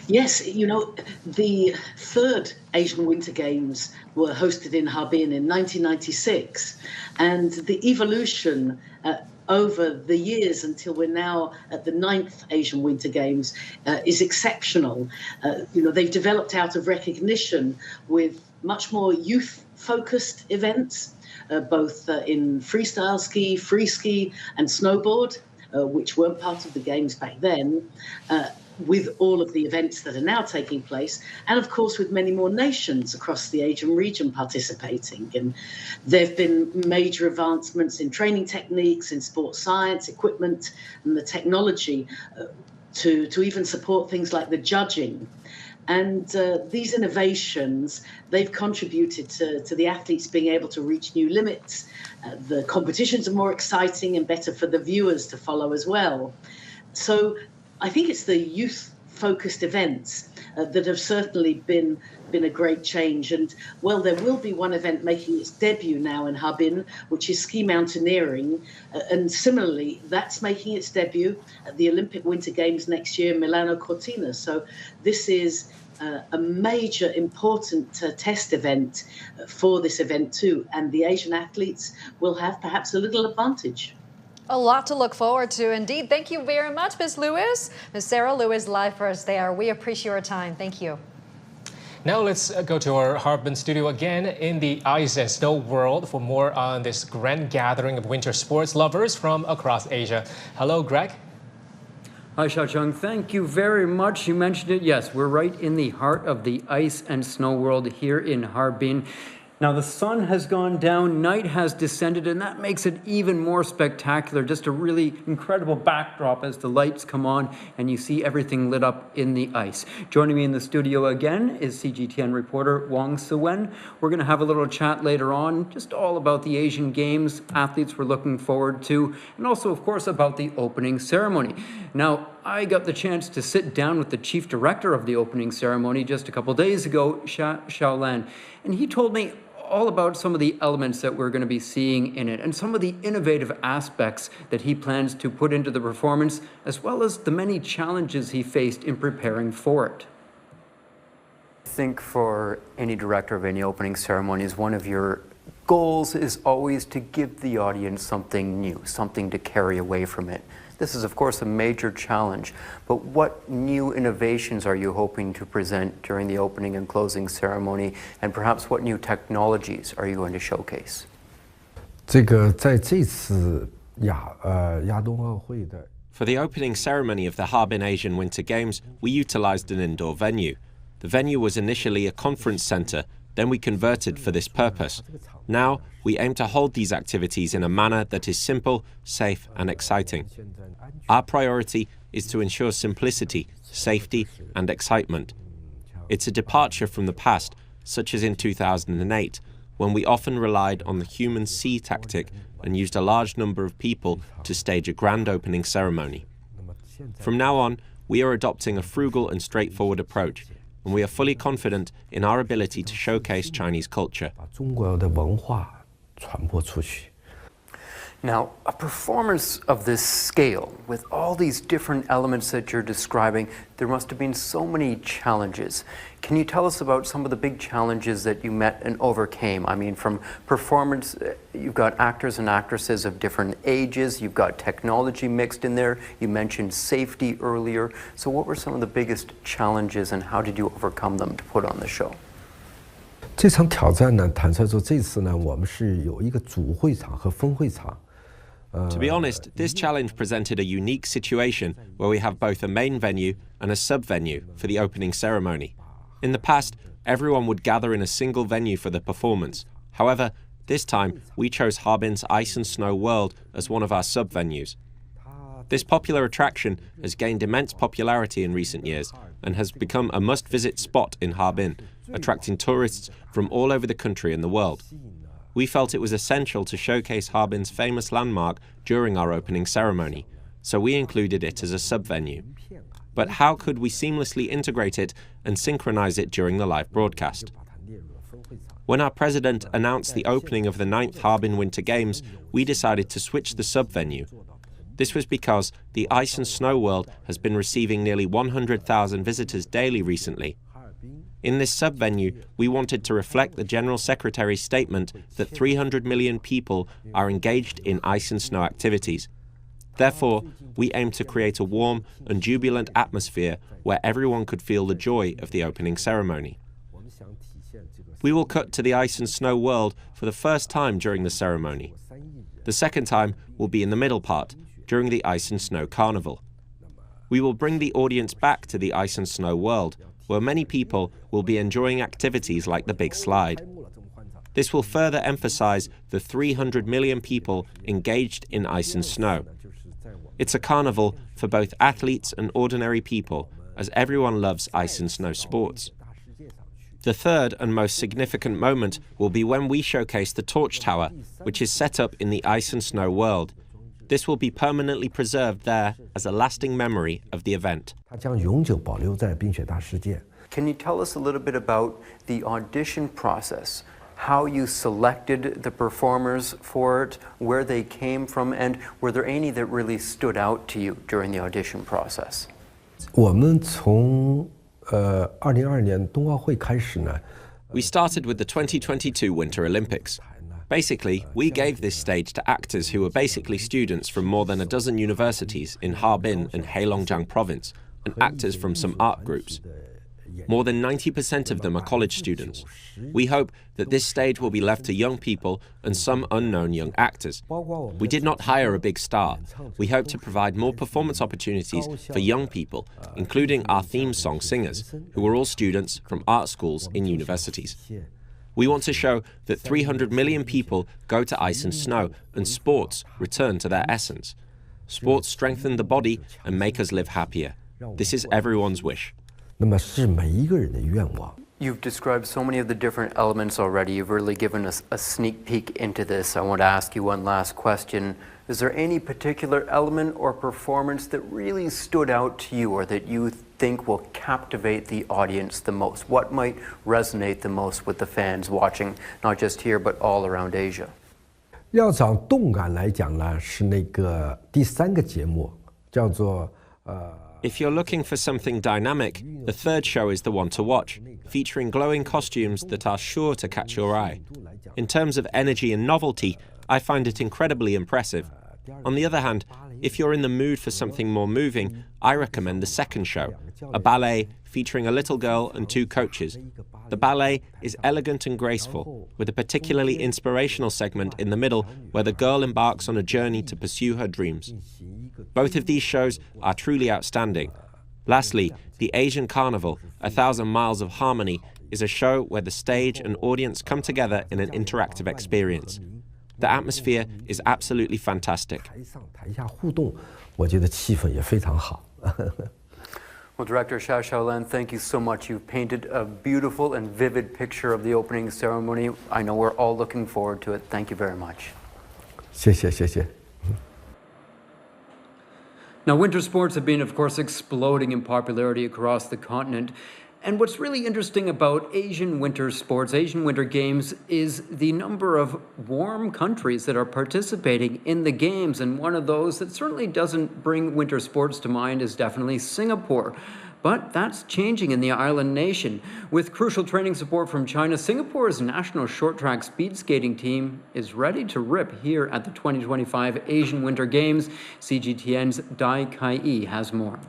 Yes, you know, the third Asian Winter Games were hosted in Harbin in 1996, and the evolution over the years until we're now at the 9th Asian Winter Games is exceptional. You know, they've developed out of recognition with much more youth-focused events, both in freestyle ski, free ski, and snowboard, which weren't part of the Games back then, with all of the events that are now taking place, and of course with many more nations across the Asian region participating. And there have been major advancements in training techniques, in sports science, equipment, and the technology to even support things like the judging. And these innovations, they've contributed to the athletes being able to reach new limits. The competitions are more exciting and better for the viewers to follow as well. So I think it's the youth-focused events that have certainly been a great change. And, well, there will be one event making its debut now in Harbin, which is ski mountaineering. And similarly, that's making its debut at the Olympic Winter Games next year in Milano Cortina. So this is a major, important test event for this event too. And the Asian athletes will have perhaps a little advantage. A lot to look forward to indeed. Thank you very much, Ms. Lewis. Ms. Sarah Lewis live for us there. We appreciate your time. Thank you. Now let's go to our Harbin studio again in the ice and snow world for more on this grand gathering of winter sports lovers from across Asia. Hello, Greg. Hi, Xiaocheng. Thank you very much. You mentioned it. Yes, we're right in the heart of the ice and snow world here in Harbin. Now, the sun has gone down, night has descended, and that makes it even more spectacular. Just a really incredible backdrop as the lights come on and you see everything lit up in the ice. Joining me in the studio again is CGTN reporter Wang Siwen. We're going to have a little chat later on, just all about the Asian Games athletes we're looking forward to, and also, of course, about the opening ceremony. Now, I got the chance to sit down with the chief director of the opening ceremony just a couple days ago, Xiaolan, and he told me all about some of the elements that we're going to be seeing in it and some of the innovative aspects that he plans to put into the performance, as well as the many challenges he faced in preparing for it. I think for any director of any opening ceremonies, one of your goals is always to give the audience something new, something to carry away from it. This is, of course, a major challenge, but what new innovations are you hoping to present during the opening and closing ceremony, and perhaps what new technologies are you going to showcase? For the opening ceremony of the Harbin Asian Winter Games, we utilized an indoor venue. The venue was initially a conference center, then we converted for this purpose. Now, we aim to hold these activities in a manner that is simple, safe, and exciting. Our priority is to ensure simplicity, safety, and excitement. It's a departure from the past, such as in 2008, when we often relied on the human C tactic and used a large number of people to stage a grand opening ceremony. From now on, we are adopting a frugal and straightforward approach, and we are fully confident in our ability to showcase Chinese culture. Now, a performance of this scale, with all these different elements that you're describing, there must have been so many challenges. Can you tell us about some of the big challenges that you met and overcame? I mean, from performance, you've got actors and actresses of different ages, you've got technology mixed in there, you mentioned safety earlier. So what were some of the biggest challenges and how did you overcome them to put on the show? 这场挑战呢，坦率说，这次呢，我们是有一个主会场和分会场。 To be honest, this challenge presented a unique situation where we have both a main venue and a sub-venue for the opening ceremony. In the past, everyone would gather in a single venue for the performance. However, this time, we chose Harbin's Ice and Snow World as one of our sub-venues. This popular attraction has gained immense popularity in recent years and has become a must-visit spot in Harbin, attracting tourists from all over the country and the world. We felt it was essential to showcase Harbin's famous landmark during our opening ceremony, so we included it as a sub-venue. But how could we seamlessly integrate it and synchronize it during the live broadcast? When our president announced the opening of the 9th Harbin Winter Games, we decided to switch the sub-venue. This was because the Ice and Snow World has been receiving nearly 100,000 visitors daily recently. In this sub-venue, we wanted to reflect the General Secretary's statement that 300 million people are engaged in ice and snow activities. Therefore, we aimed to create a warm and jubilant atmosphere where everyone could feel the joy of the opening ceremony. We will cut to the Ice and Snow World for the first time during the ceremony. The second time will be in the middle part, during the Ice and Snow Carnival. We will bring the audience back to the Ice and Snow World, where many people will be enjoying activities like the big slide. This will further emphasize the 300 million people engaged in ice and snow. It's a carnival for both athletes and ordinary people, as everyone loves ice and snow sports. The third and most significant moment will be when we showcase the torch tower, which is set up in the Ice and Snow World. This will be permanently preserved there as a lasting memory of the event. Can you tell us a little bit about the audition process? How you selected the performers for it, where they came from, and were there any that really stood out to you during the audition process? 我们从2022年冬奥会开始呢。 We started with the 2022 Winter Olympics. Basically, we gave this stage to actors who were basically students from more than a dozen universities in Harbin and Heilongjiang province, and actors from some art groups. More than 90% of them are college students. We hope that this stage will be left to young people and some unknown young actors. We did not hire a big star. We hope to provide more performance opportunities for young people, including our theme song singers, who are all students from art schools in universities. We want to show that 300 million people go to ice and snow, and sports return to their essence. Sports strengthen the body and make us live happier. This is everyone's wish. You've described so many of the different elements already. You've really given us a sneak peek into this. I want to ask you one last question. Is there any particular element or performance that really stood out to you or that you think will captivate the audience the most? What might resonate the most with the fans watching, not just here, but all around Asia? 要找动感来讲呢，是那个第3个节目，叫做If you're looking for something dynamic, the third show is the one to watch, featuring glowing costumes that are sure to catch your eye. In terms of energy and novelty, I find it incredibly impressive. On the other hand, if you're in the mood for something more moving, I recommend the second show, a ballet featuring a little girl and 2 coaches. The ballet is elegant and graceful, with a particularly inspirational segment in the middle where the girl embarks on a journey to pursue her dreams. Both of these shows are truly outstanding. Lastly, the Asian Carnival, 1,000 Miles of Harmony, is a show where the stage and audience come together in an interactive experience. The atmosphere is absolutely fantastic. Well, Director Xia Xiaolan, thank you so much. You've painted a beautiful and vivid picture of the opening ceremony. I know we're all looking forward to it. Thank you very much. 谢谢。 Now, winter sports have been, of course, exploding in popularity across the continent. And what's really interesting about Asian winter sports, Asian Winter Games, is the number of warm countries that are participating in the games. And one of those that certainly doesn't bring winter sports to mind is definitely Singapore. But that's changing in the island nation. With crucial training support from China, Singapore's national short track speed skating team is ready to rip here at the 2025 Asian Winter Games. CGTN's Dai Kai-yi has more.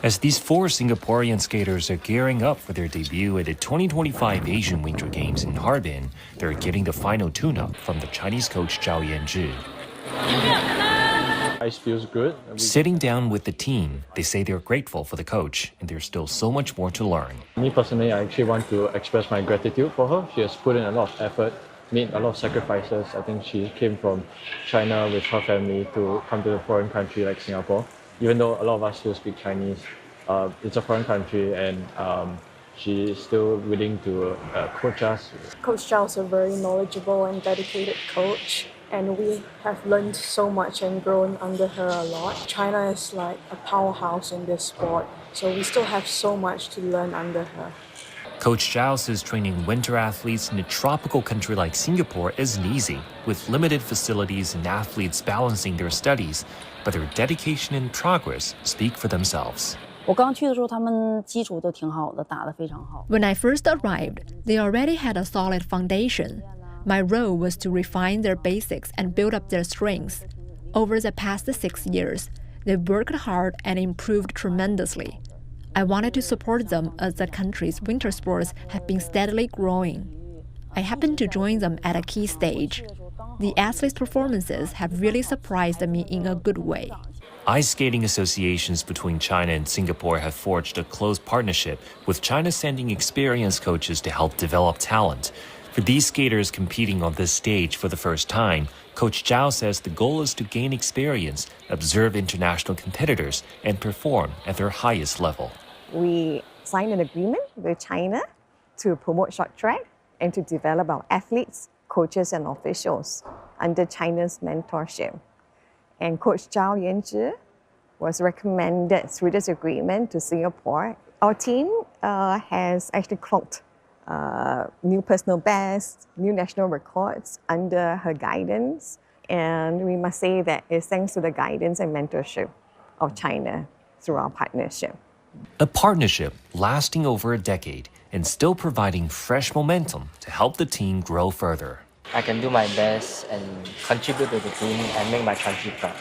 As these 4 Singaporean skaters are gearing up for their debut at the 2025 Asian Winter Games in Harbin, they're getting the final tune-up from the Chinese coach Zhao Yanzhi. Ice feels good. Sitting down with the team, they say they're grateful for the coach, and there's still so much more to learn. Me personally, I actually want to express my gratitude for her. She has put in a lot of effort, made a lot of sacrifices. I think she came from China with her family to come to a foreign country like Singapore. Even though a lot of us still speak Chinese, it's a foreign country, and she is still willing to coach us. Coach Zhao is a very knowledgeable and dedicated coach, and we have learned so much and grown under her a lot. China is like a powerhouse in this sport, so we still have so much to learn under her. Coach Zhao says training winter athletes in a tropical country like Singapore isn't easy, with limited facilities and athletes balancing their studies, but their dedication and progress speak for themselves. When I first arrived, they already had a solid foundation. My role was to refine their basics and build up their strengths. Over the past 6 years, they worked hard and improved tremendously. I wanted to support them as the country's winter sports have been steadily growing. I happened to join them at a key stage. The athletes' performances have really surprised me in a good way. Ice skating associations between China and Singapore have forged a close partnership, with China sending experienced coaches to help develop talent. For these skaters competing on this stage for the first time, Coach Zhao says the goal is to gain experience, observe international competitors, and perform at their highest level. We signed an agreement with China to promote short track and to develop our athletes, coaches, and officials under China's mentorship. And Coach Zhao Yanzhi was recommended through this agreement to Singapore. Our team has actually clocked new personal bests, new national records under her guidance. And we must say that it's thanks to the guidance and mentorship of China through our partnership. A partnership lasting over a decade and still providing fresh momentum to help the team grow further. I can do my best and contribute to the team and make my country proud.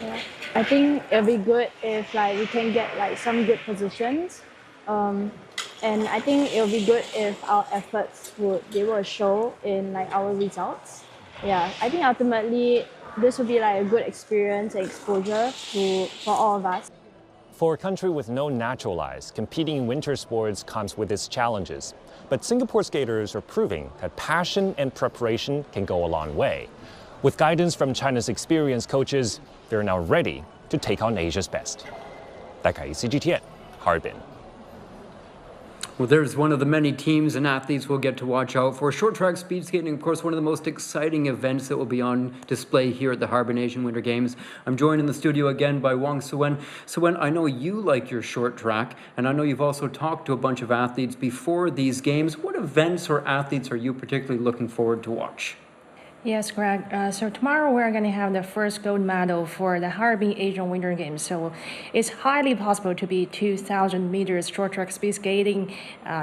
Yeah. I think it'll be good if we can get some good positions. And I think it'll be good if our efforts would be able to show in our results. Yeah, I think ultimately this would be a good experience and exposure for all of us. For a country with no natural ice, competing in winter sports comes with its challenges. But Singapore skaters are proving that passion and preparation can go a long way. With guidance from China's experienced coaches, they're now ready to take on Asia's best. Dai Kai-yi, CGTN, Harbin. Well, there's one of the many teams and athletes we'll get to watch out for. Short track speed skating, of course, one of the most exciting events that will be on display here at the Harbin Asian Winter Games. I'm joined in the studio again by Wang Suwen. Suwen, I know you like your short track, and I know you've also talked to a bunch of athletes before these games. What events or athletes are you particularly looking forward to watch? Yes, Greg. So tomorrow we're going to have the first gold medal for the Harbin Asian Winter Games. So it's highly possible to be 2,000 meters short track speed skating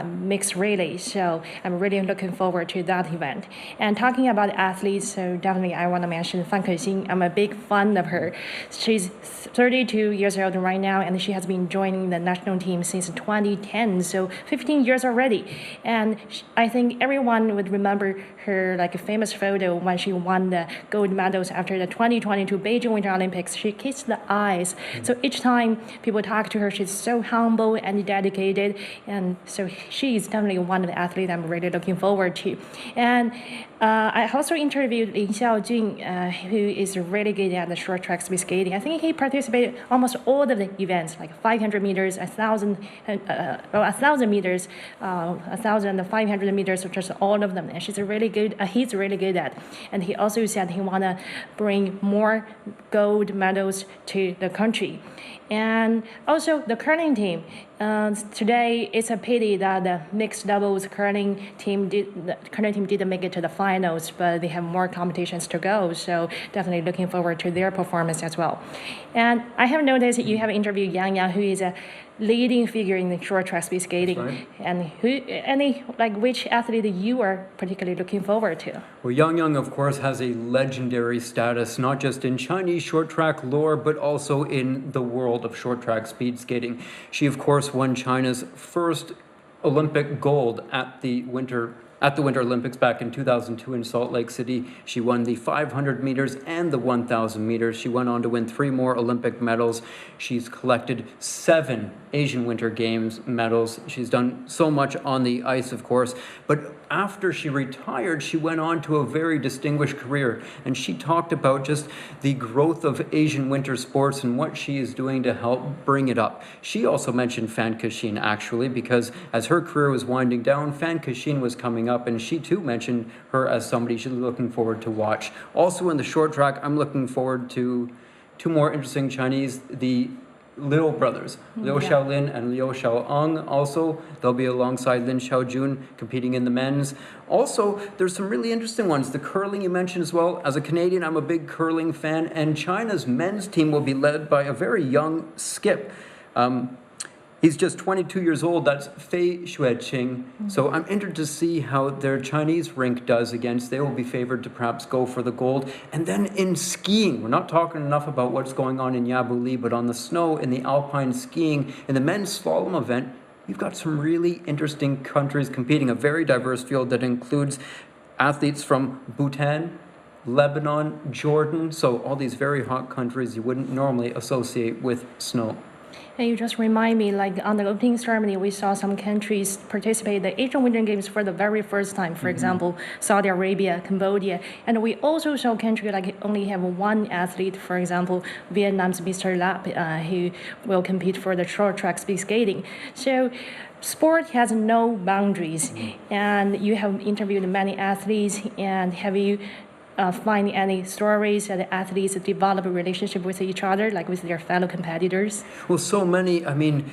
mixed relay. So I'm really looking forward to that event. And talking about athletes, so definitely I want to mention Fan Kexing. I'm a big fan of her. She's 32 years old right now, and she has been joining the national team since 2010. So 15 years already. And I think everyone would remember her a famous photo when she won the gold medals after the 2022 Beijing Winter Olympics. She kissed the eyes. So each time people talk to her, she's so humble and dedicated. And so she is definitely one of the athletes I'm really looking forward to. And I also interviewed Lin Xiaojun, who is really good at the short track speed skating. I think he participated almost all of the events, like 500 meters, 1,000 meters, 1,500 meters, just all of them. And she's really good. He's really good at. And he also said he want to bring more gold medals to the country. And also the curling team. Today, it's a pity that the mixed doubles curling team didn't make it to the finals, but they have more competitions to go. So definitely looking forward to their performance as well. And I have noticed you have interviewed Yang Yang, who is a leading figure in the short track speed skating. Right. And which athlete you are particularly looking forward to? Well, Yang Yang, of course, has a legendary status, not just in Chinese short track lore, but also in the world of short track speed skating. She, of course, won China's first Olympic gold at the Winter Olympics back in 2002 in Salt Lake City. She won the 500 meters and the 1,000 meters. She went on to win 3 more Olympic medals. She's collected 7 Asian Winter Games medals. She's done so much on the ice, of course. But after she retired, she went on to a very distinguished career. And she talked about just the growth of Asian winter sports and what she is doing to help bring it up. She also mentioned Fan Kexin, actually, because as her career was winding down, Fan Kexin was coming up, and she too mentioned her as somebody she's looking forward to watch. Also in the short track, I'm looking forward to 2 more interesting Chinese, the Liu brothers, Liu Xiaolin and Liu Xiaoang. Also, they'll be alongside Lin Xiaojun competing in the men's. Also, there's some really interesting ones. The curling you mentioned as well. As a Canadian, I'm a big curling fan, and China's men's team will be led by a very young skip. He's just 22 years old. That's Fei Xueqing. So I'm interested to see how their Chinese rink does against. They will be favored to perhaps go for the gold. And then in skiing, we're not talking enough about what's going on in Yabuli, but on the snow, in the alpine skiing, in the men's slalom event, you've got some really interesting countries competing, a very diverse field that includes athletes from Bhutan, Lebanon, Jordan. So all these very hot countries you wouldn't normally associate with snow. And you just remind me, like on the opening ceremony, we saw some countries participate in the Asian Winter Games for the very first time. For example, Saudi Arabia, Cambodia. And we also saw countries like only have 1 athlete, for example, Vietnam's Mr. Lap, who will compete for the short track speed skating. So sport has no boundaries. And you have interviewed many athletes, and have you find any stories that the athletes develop a relationship with each other, like with their fellow competitors? Well, so many. I mean,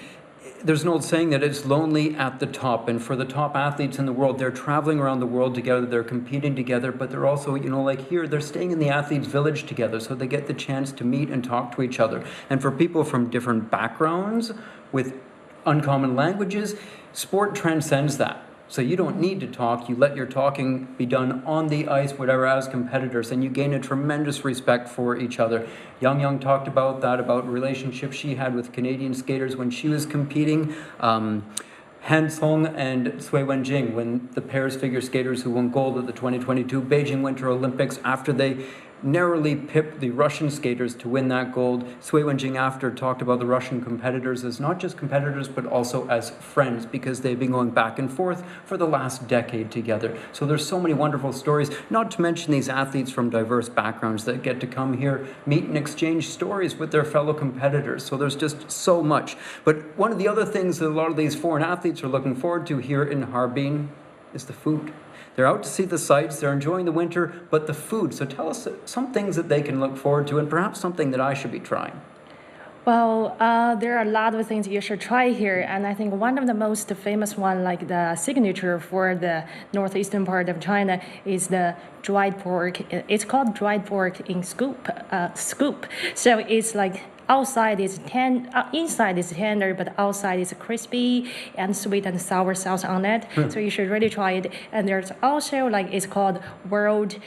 there's an old saying that it's lonely at the top. And for the top athletes in the world, they're traveling around the world together, they're competing together, but they're also, like here, they're staying in the athletes' village together, so they get the chance to meet and talk to each other. And for people from different backgrounds with uncommon languages, sport transcends that. So you don't need to talk. You let your talking be done on the ice, whatever, as competitors, and you gain a tremendous respect for each other. Yang Yang talked about that, about relationships she had with Canadian skaters when she was competing. Han Song and Cui Wenjing, when the pairs figure skaters who won gold at the 2022 Beijing Winter Olympics, after they narrowly pipped the Russian skaters to win that gold. Cui Wenjing after talked about the Russian competitors as not just competitors, but also as friends, because they've been going back and forth for the last decade together. So there's so many wonderful stories, not to mention these athletes from diverse backgrounds that get to come here, meet and exchange stories with their fellow competitors. So there's just so much. But one of the other things that a lot of these foreign athletes are looking forward to here in Harbin is the food. They're out to see the sights, they're enjoying the winter, but the food. So tell us some things that they can look forward to, and perhaps something that I should be trying. Well, there are a lot of things you should try here, and I think one of the most famous one, like the signature for the northeastern part of China, is the dried pork. It's called dried pork in scoop. So it's like outside is inside is tender, but outside is crispy and sweet and sour sauce on it. So you should really try it. And there's also it's called World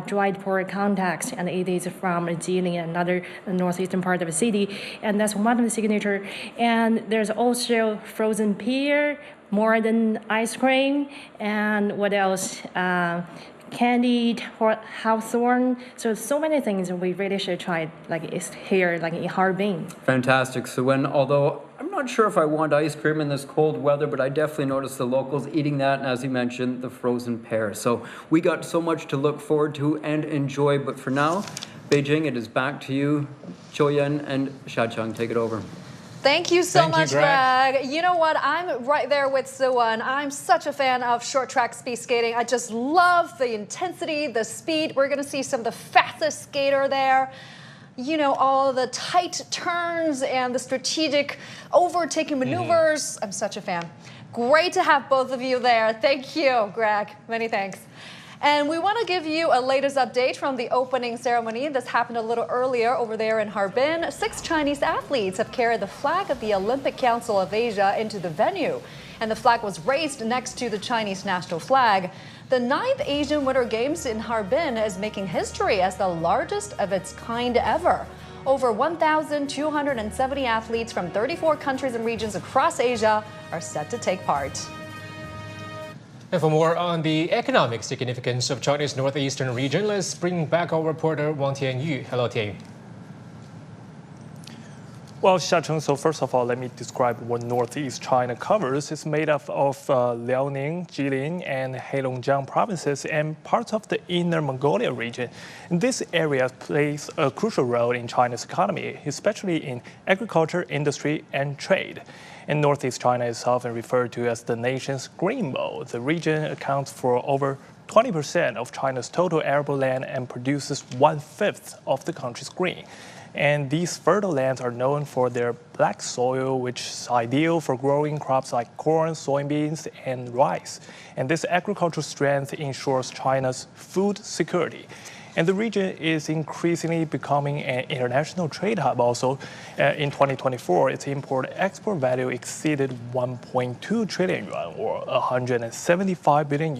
dried pork contacts, and it is from Jilin, another northeastern part of the city, and that's one of the signature. And there's also frozen pear, modern ice cream, and what else? Candied hawthorn. So many things we really should try, it's here, in Harbin. Fantastic. So although I'm not sure if I want ice cream in this cold weather, but I definitely noticed the locals eating that, and as you mentioned, the frozen pear. So we got so much to look forward to and enjoy, but for now, Beijing, it is back to you. Zhou Yan and Xiaqiang, take it over. Thank you so Thank you, much, Greg. You know what? I'm right there with Suwon. I'm such a fan of short track speed skating. I just love the intensity, the speed. We're going to see some of the fastest skater there. You know, all the tight turns and the strategic overtaking maneuvers. I'm such a fan. Great to have both of you there. Thank you, Greg. Many thanks. And we want to give you a latest update from the opening ceremony. This happened a little earlier over there in Harbin. 6 Chinese athletes have carried the flag of the Olympic Council of Asia into the venue. And the flag was raised next to the Chinese national flag. The 9th Asian Winter Games in Harbin is making history as the largest of its kind ever. Over 1,270 athletes from 34 countries and regions across Asia are set to take part. And for more on the economic significance of China's northeastern region, let's bring back our reporter Wang Tianyu. Hello, Tianyu. Well, Xiacheng, so first of all, let me describe what Northeast China covers. It's made up of Liaoning, Jilin, and Heilongjiang provinces and parts of the Inner Mongolia region. And this area plays a crucial role in China's economy, especially in agriculture, industry, and trade. And Northeast China is often referred to as the nation's Green Bowl. The region accounts for over 20% of China's total arable land and produces 1/5 of the country's grain. And these fertile lands are known for their black soil, which is ideal for growing crops like corn, soybeans, and rice. And this agricultural strength ensures China's food security. And the region is increasingly becoming an international trade hub also. In 2024, its import-export value exceeded 1.2 trillion yuan, or $175 billion,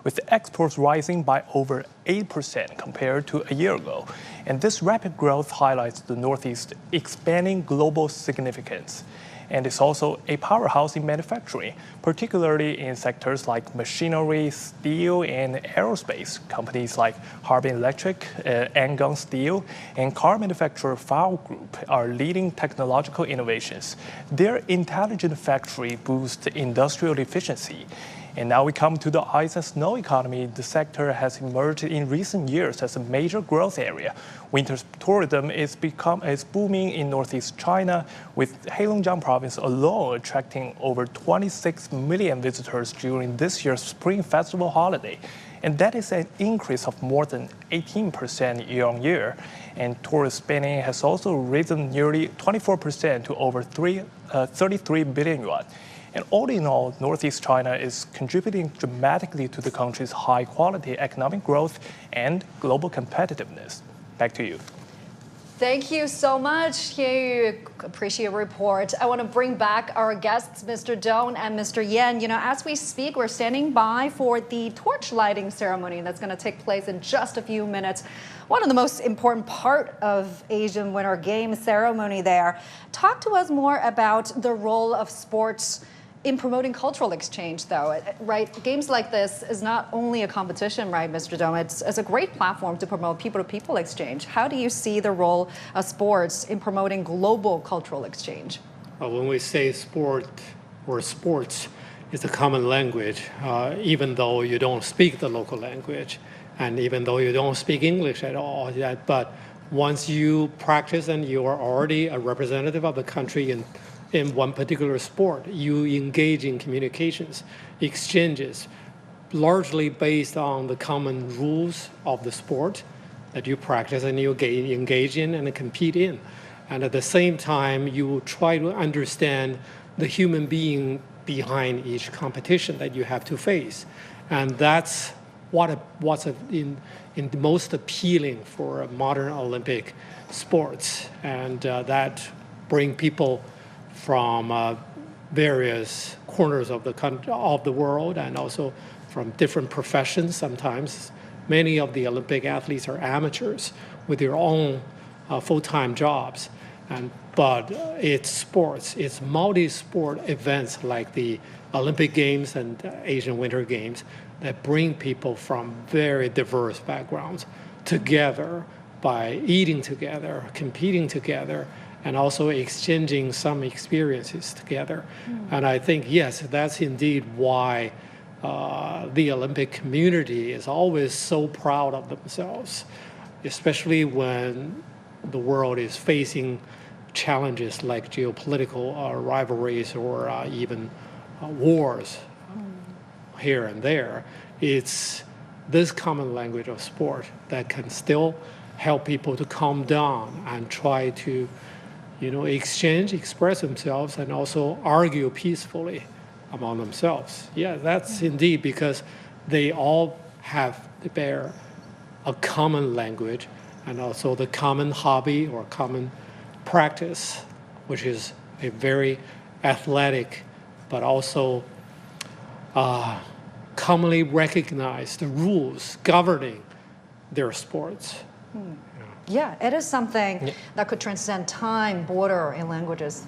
with exports rising by over 8% compared to a year ago. And this rapid growth highlights the Northeast's expanding global significance. And it's also a powerhouse in manufacturing, particularly in sectors like machinery, steel, and aerospace. Companies like Harbin Electric, Angang Steel, and car manufacturer FAO Group are leading technological innovations. Their intelligent factory boosts industrial efficiency. And now we come to the ice and snow economy. The sector has emerged in recent years as a major growth area. Winter tourism is booming in Northeast China, with Heilongjiang province alone attracting over 26 million visitors during this year's Spring Festival holiday. And that is an increase of more than 18% year on year. And tourist spending has also risen nearly 24% to over 33 billion yuan. And all in all, Northeast China is contributing dramatically to the country's high-quality economic growth and global competitiveness. Back to you. Thank you so much. Appreciate your report. I want to bring back our guests, Mr. Dong and Mr. Yan. You know, as we speak, we're standing by for the torch lighting ceremony that's going to take place in just a few minutes. One of the most important part of Asian Winter Games ceremony there. Talk to us more about the role of sports in promoting cultural exchange, though, right? Games like this is not only a competition, right, Mr. Dong? It's a great platform to promote people-to-people exchange. How do you see the role of sports in promoting global cultural exchange? When we say sport or sports, it's a common language, even though you don't speak the local language, and even though you don't speak English at all. But once you practice and you are already a representative of the country in one particular sport, you engage in communications, exchanges, largely based on the common rules of the sport that you practice and you engage in and compete in. And at the same time, you try to understand the human being behind each competition that you have to face. And that's what's in the most appealing for modern Olympic sports. And that bring people from various corners of the world, and also from different professions. Sometimes many of the Olympic athletes are amateurs with their own full-time jobs. But it's sports, it's multi-sport events like the Olympic Games and Asian Winter Games that bring people from very diverse backgrounds together by eating together, competing together, and also exchanging some experiences together. And I think, yes, that's indeed why the Olympic community is always so proud of themselves, especially when the world is facing challenges like geopolitical rivalries or even wars here and there. It's this common language of sport that can still help people to calm down and try to, exchange, express themselves, and also argue peacefully among themselves. Yeah, that's indeed because they all bear a common language and also the common hobby or common practice, which is a very athletic but also commonly recognized rules governing their sports. Yeah, it is something that could transcend time, border, and languages.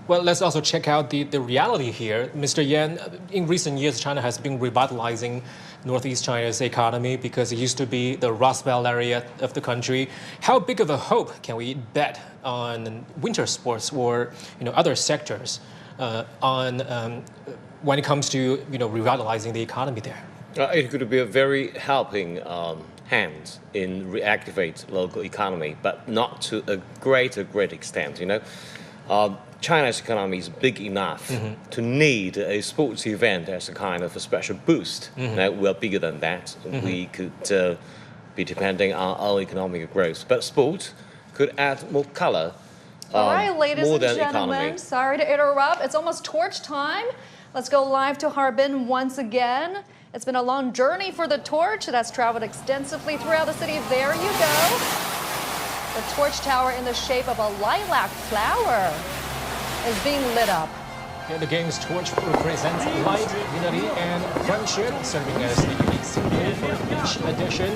Well, let's also check out the reality here. Mr. Yan, in recent years, China has been revitalizing Northeast China's economy because it used to be the Rust Belt area of the country. How big of a hope can we bet on winter sports or other sectors when it comes to revitalizing the economy there? It could be a very helping hand in reactivate local economy, but not to a great extent. China's economy is big enough to need a sports event as a kind of a special boost. We're bigger than that. We could be depending on our economic growth, but sport could add more color. All right, ladies and gentlemen, economy. Sorry to interrupt. It's almost torch time. Let's go live to Harbin once again. It's been a long journey for the torch that's traveled extensively throughout the city. There you go. The torch tower in the shape of a lilac flower is being lit up. The game's torch represents light, unity, and friendship, serving as the unique symbol for each edition.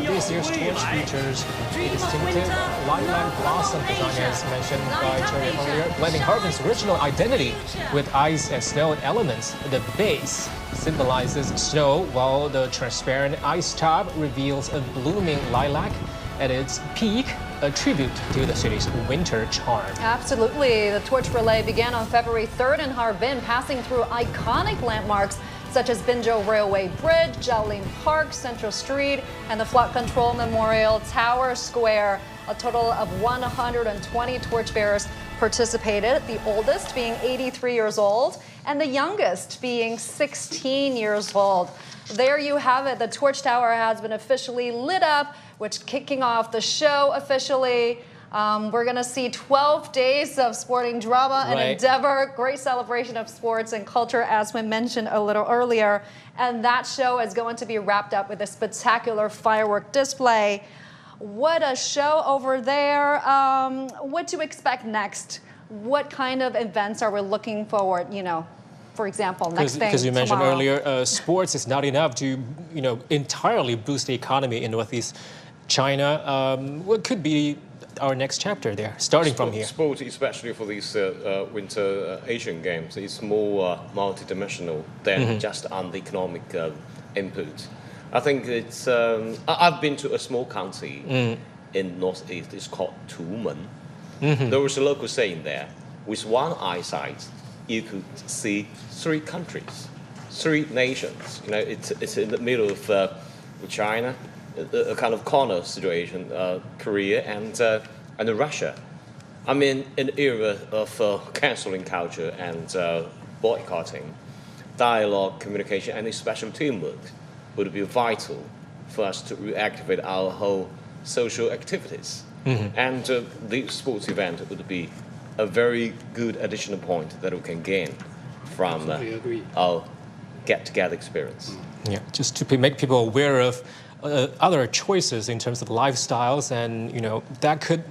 This year's torch features a distinctive lilac blossom design, as mentioned by Cherry earlier, blending Harbin's original identity with ice and snow elements. The base symbolizes snow, while the transparent ice top reveals a blooming lilac at its peak, a tribute to the city's winter charm. Absolutely. The torch relay began on February 3rd in Harbin, passing through iconic landmarks such as Binzhou Railway Bridge, Jiaolin Park, Central Street, and the Flood Control Memorial Tower Square. A total of 120 torchbearers participated, the oldest being 83 years old and the youngest being 16 years old. There you have it. The torch tower has been officially lit up, which kicking off the show officially. We're going to see 12 days of sporting drama and endeavor, great celebration of sports and culture, as we mentioned a little earlier. And that show is going to be wrapped up with a spectacular firework display. What a show over there. What to expect next? What kind of events are we looking forward, for example, next thing because you mentioned tomorrow. earlier, sports is not enough to entirely boost the economy in Northeast China. What could be our next chapter there, starting from here? Sport, especially for these Winter Asian Games, is more multidimensional than just on the economic input. I think it's. I've been to a small county in Northeast. It's called Tumen. There was a local saying there: with one eyesight, you could see 3 countries, 3 nations. It's in the middle of China, a kind of corner situation, Korea and Russia. I mean, in the era of canceling culture and boycotting, dialogue, communication, and especially teamwork would be vital for us to reactivate our whole social activities. And the sports event would be a very good additional point that we can gain from our get-together experience. Yeah, just to make people aware of other choices in terms of lifestyles, and that could,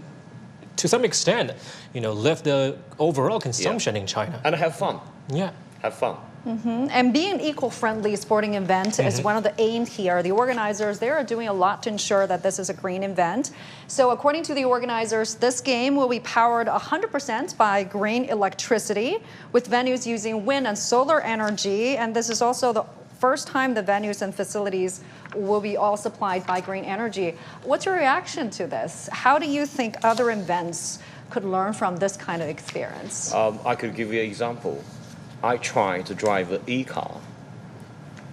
to some extent, lift the overall consumption in China. And have fun. Yeah, have fun. And being an eco-friendly sporting event is one of the aims here. The organizers, they are doing a lot to ensure that this is a green event. So according to the organizers, this game will be powered 100% by green electricity, with venues using wind and solar energy. And this is also the first time the venues and facilities will be all supplied by green energy. What's your reaction to this? How do you think other events could learn from this kind of experience? I could give you an example. I tried to drive an e-car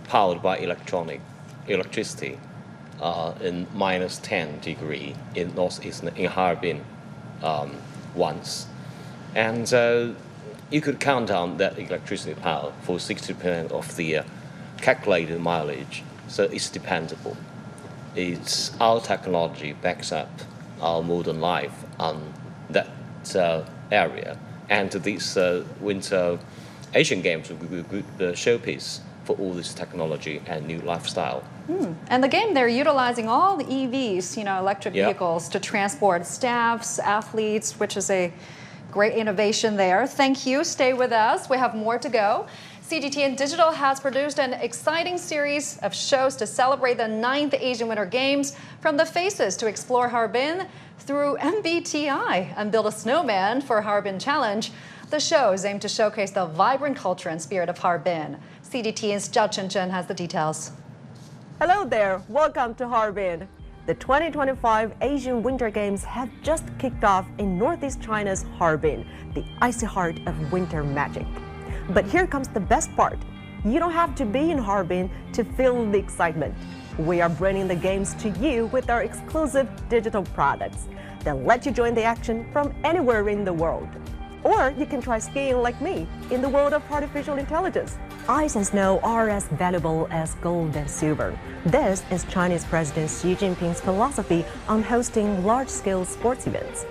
powered by electricity in -10 degree in northeast in Harbin once. And you could count on that electricity power for 60% of the calculated mileage, so it's dependable. It's our technology backs up our modern life on that area. And these Winter Asian Games will be a good showpiece for all this technology and new lifestyle. And the game, they're utilizing all the EVs, electric vehicles, to transport staffs, athletes, which is a great innovation there. Thank you. Stay with us. We have more to go. CGTN Digital has produced an exciting series of shows to celebrate the 9th Asian Winter Games, from the faces to explore Harbin through MBTI and build a snowman for Harbin Challenge. The shows aim to showcase the vibrant culture and spirit of Harbin. CGTN's Zhao Chenchen has the details. Hello there, welcome to Harbin. The 2025 Asian Winter Games have just kicked off in northeast China's Harbin, the icy heart of winter magic. But here comes the best part. You don't have to be in Harbin to feel the excitement. We are bringing the games to you with our exclusive digital products that let you join the action from anywhere in the world. Or you can try skiing like me in the world of artificial intelligence. Ice and snow are as valuable as gold and silver. This is Chinese President Xi Jinping's philosophy on hosting large-scale sports events.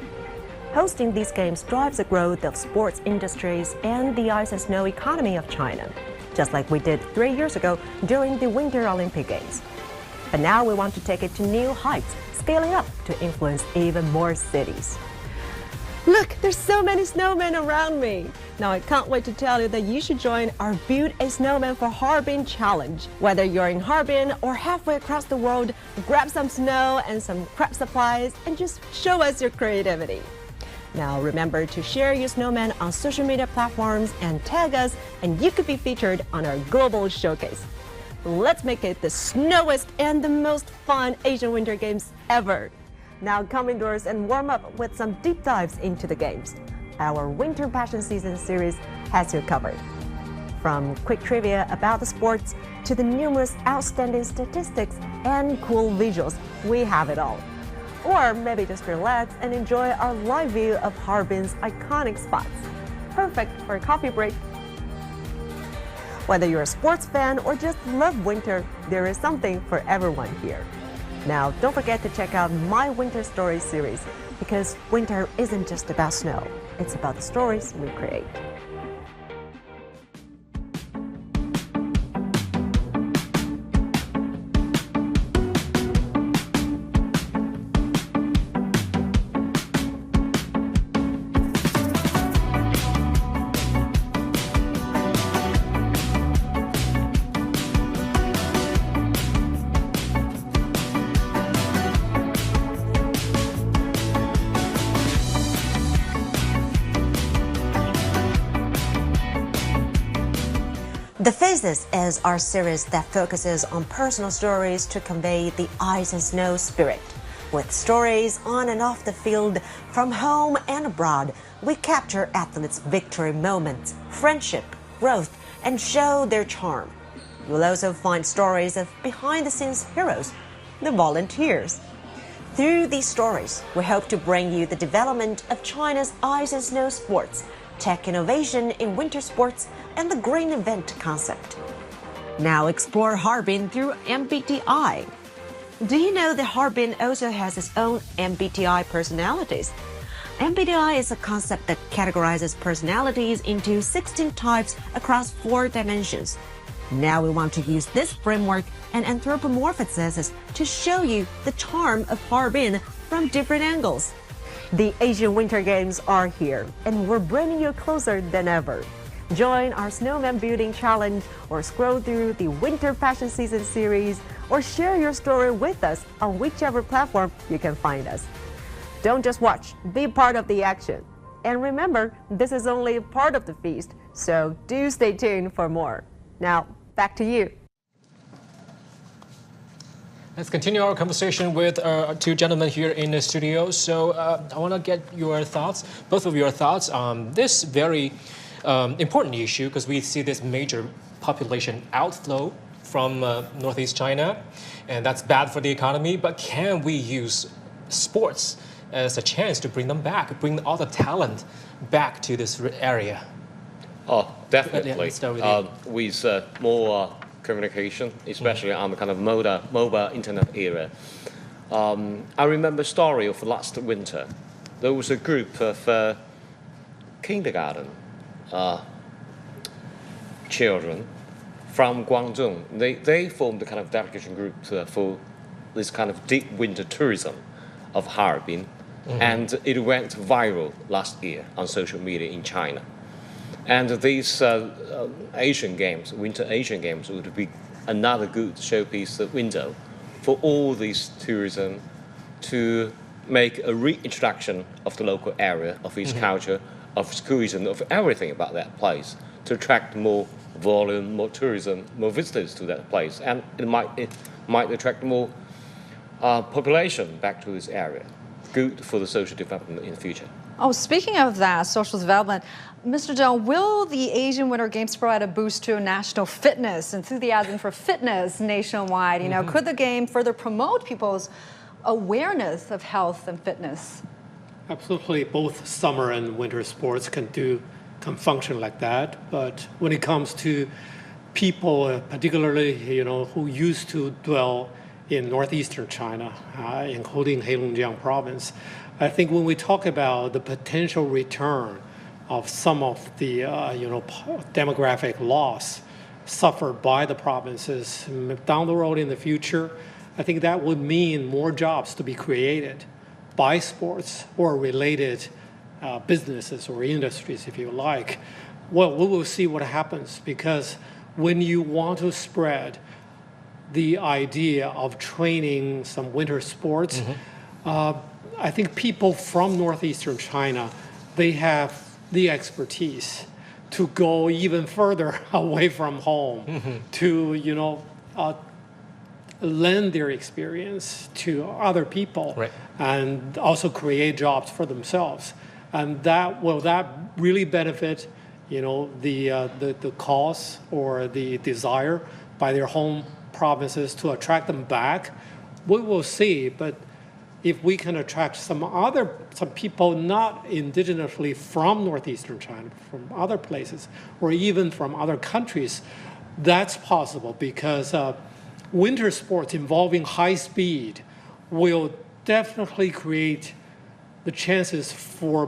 Hosting these games drives the growth of sports industries and the ice and snow economy of China, just like we did 3 years ago during the Winter Olympic Games. But now we want to take it to new heights, scaling up to influence even more cities. Look, there's so many snowmen around me. Now I can't wait to tell you that you should join our Build a Snowman for Harbin challenge. Whether you're in Harbin or halfway across the world, grab some snow and some craft supplies and just show us your creativity. Now remember to share your snowman on social media platforms and tag us, and you could be featured on our global showcase. Let's make it the snowiest and the most fun Asian Winter Games ever. Now come indoors and warm up with some deep dives into the games. Our Winter Passion Season series has you covered. From quick trivia about the sports to the numerous outstanding statistics and cool visuals, we have it all. Or maybe just relax and enjoy our live view of Harbin's iconic spots. Perfect for a coffee break. Whether you're a sports fan or just love winter, there is something for everyone here. Now, don't forget to check out my Winter Stories series, because winter isn't just about snow, it's about the stories we create. The Faces is our series that focuses on personal stories to convey the ice and snow spirit. With stories on and off the field, from home and abroad, we capture athletes' victory moments, friendship, growth, and show their charm. You'll also find stories of behind-the-scenes heroes, the volunteers. Through these stories, we hope to bring you the development of China's ice and snow sports, tech innovation in winter sports, and the green event concept. Now explore Harbin through MBTI. Do you know that Harbin also has its own MBTI personalities? MBTI is a concept that categorizes personalities into 16 types across 4 dimensions. Now we want to use this framework and anthropomorphize to show you the charm of Harbin from different angles. The Asian Winter Games are here, and we're bringing you closer than ever. Join our Snowman Building Challenge, or scroll through the Winter Passion Season series, or share your story with us on whichever platform you can find us. Don't just watch, be part of the action. And remember, this is only part of the feast, so do stay tuned for more. Now, back to you. Let's continue our conversation with our 2 gentlemen here in the studio. So I want to get your thoughts, both of your thoughts on this very important issue, because we see this major population outflow from northeast China, and that's bad for the economy. But can we use sports as a chance to bring them back, bring all the talent back to this area? Oh, definitely. Yeah, let's start with you. With more communication, especially on the kind of mobile internet era. I remember a story of last winter. There was a group of kindergarten children from Guangdong. They formed a kind of delegation group for this kind of deep winter tourism of Harbin. And it went viral last year on social media in China. And these Asian Games, Winter Asian Games, would be another good showpiece window for all these tourism to make a reintroduction of the local area, of its culture, of its cuisine, of everything about that place, to attract more volume, more tourism, more visitors to that place. And it might attract more population back to this area. Good for the social development in the future. Oh, speaking of that, social development, Mr. Zhang, will the Asian Winter Games provide a boost to national fitness, enthusiasm for fitness nationwide? You know, could the game further promote people's awareness of health and fitness? Absolutely, both summer and winter sports can function like that. But when it comes to people, particularly who used to dwell in northeastern China, including Heilongjiang province, I think when we talk about the potential return of some of the demographic loss suffered by the provinces down the road in the future, I think that would mean more jobs to be created by sports or related businesses or industries, if you like. Well, we will see what happens, because when you want to spread the idea of training some winter sports, I think people from northeastern China, they have the expertise to go even further away from home, to lend their experience to other people, and also create jobs for themselves. And that really benefit the cause or the desire by their home provinces to attract them back? We will see, but if we can attract some people not indigenously from northeastern China, from other places, or even from other countries, that's possible, because winter sports involving high speed will definitely create the chances for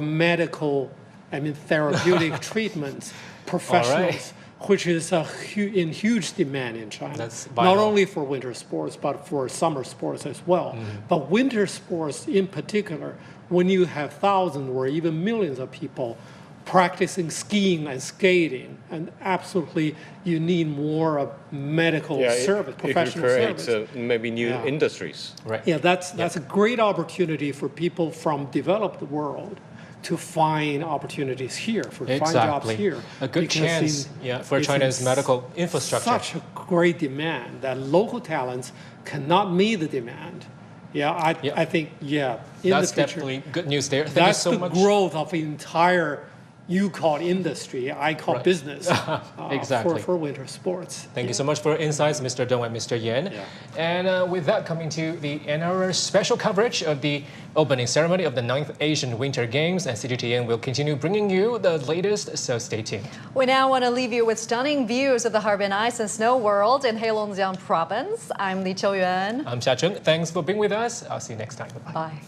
therapeutic treatments, professionals, which is in huge demand in China, not only for winter sports, but for summer sports as well. But winter sports in particular, when you have thousands or even millions of people practicing skiing and skating, and absolutely you need more medical service, professional service. If you create maybe new industries. Yeah, that's a great opportunity for people from developed world to find opportunities here, find jobs here. A good chance for China's medical infrastructure. Such a great demand that local talents cannot meet the demand. I think, in that's the future, definitely good news there. Thank you so much. That's the growth of the entire, you call industry, I call business, for winter sports. Thank you so much for your insights, Mr. Dong and Mr. Yan. And with that, coming to the end of our special coverage of the opening ceremony of the 9th Asian Winter Games, and CGTN will continue bringing you the latest, so stay tuned. We now want to leave you with stunning views of the Harbin Ice and Snow World in Heilongjiang province. I'm Li Qiuyuan. I'm Xia Cheng. Thanks for being with us. I'll see you next time. Bye-bye. Bye.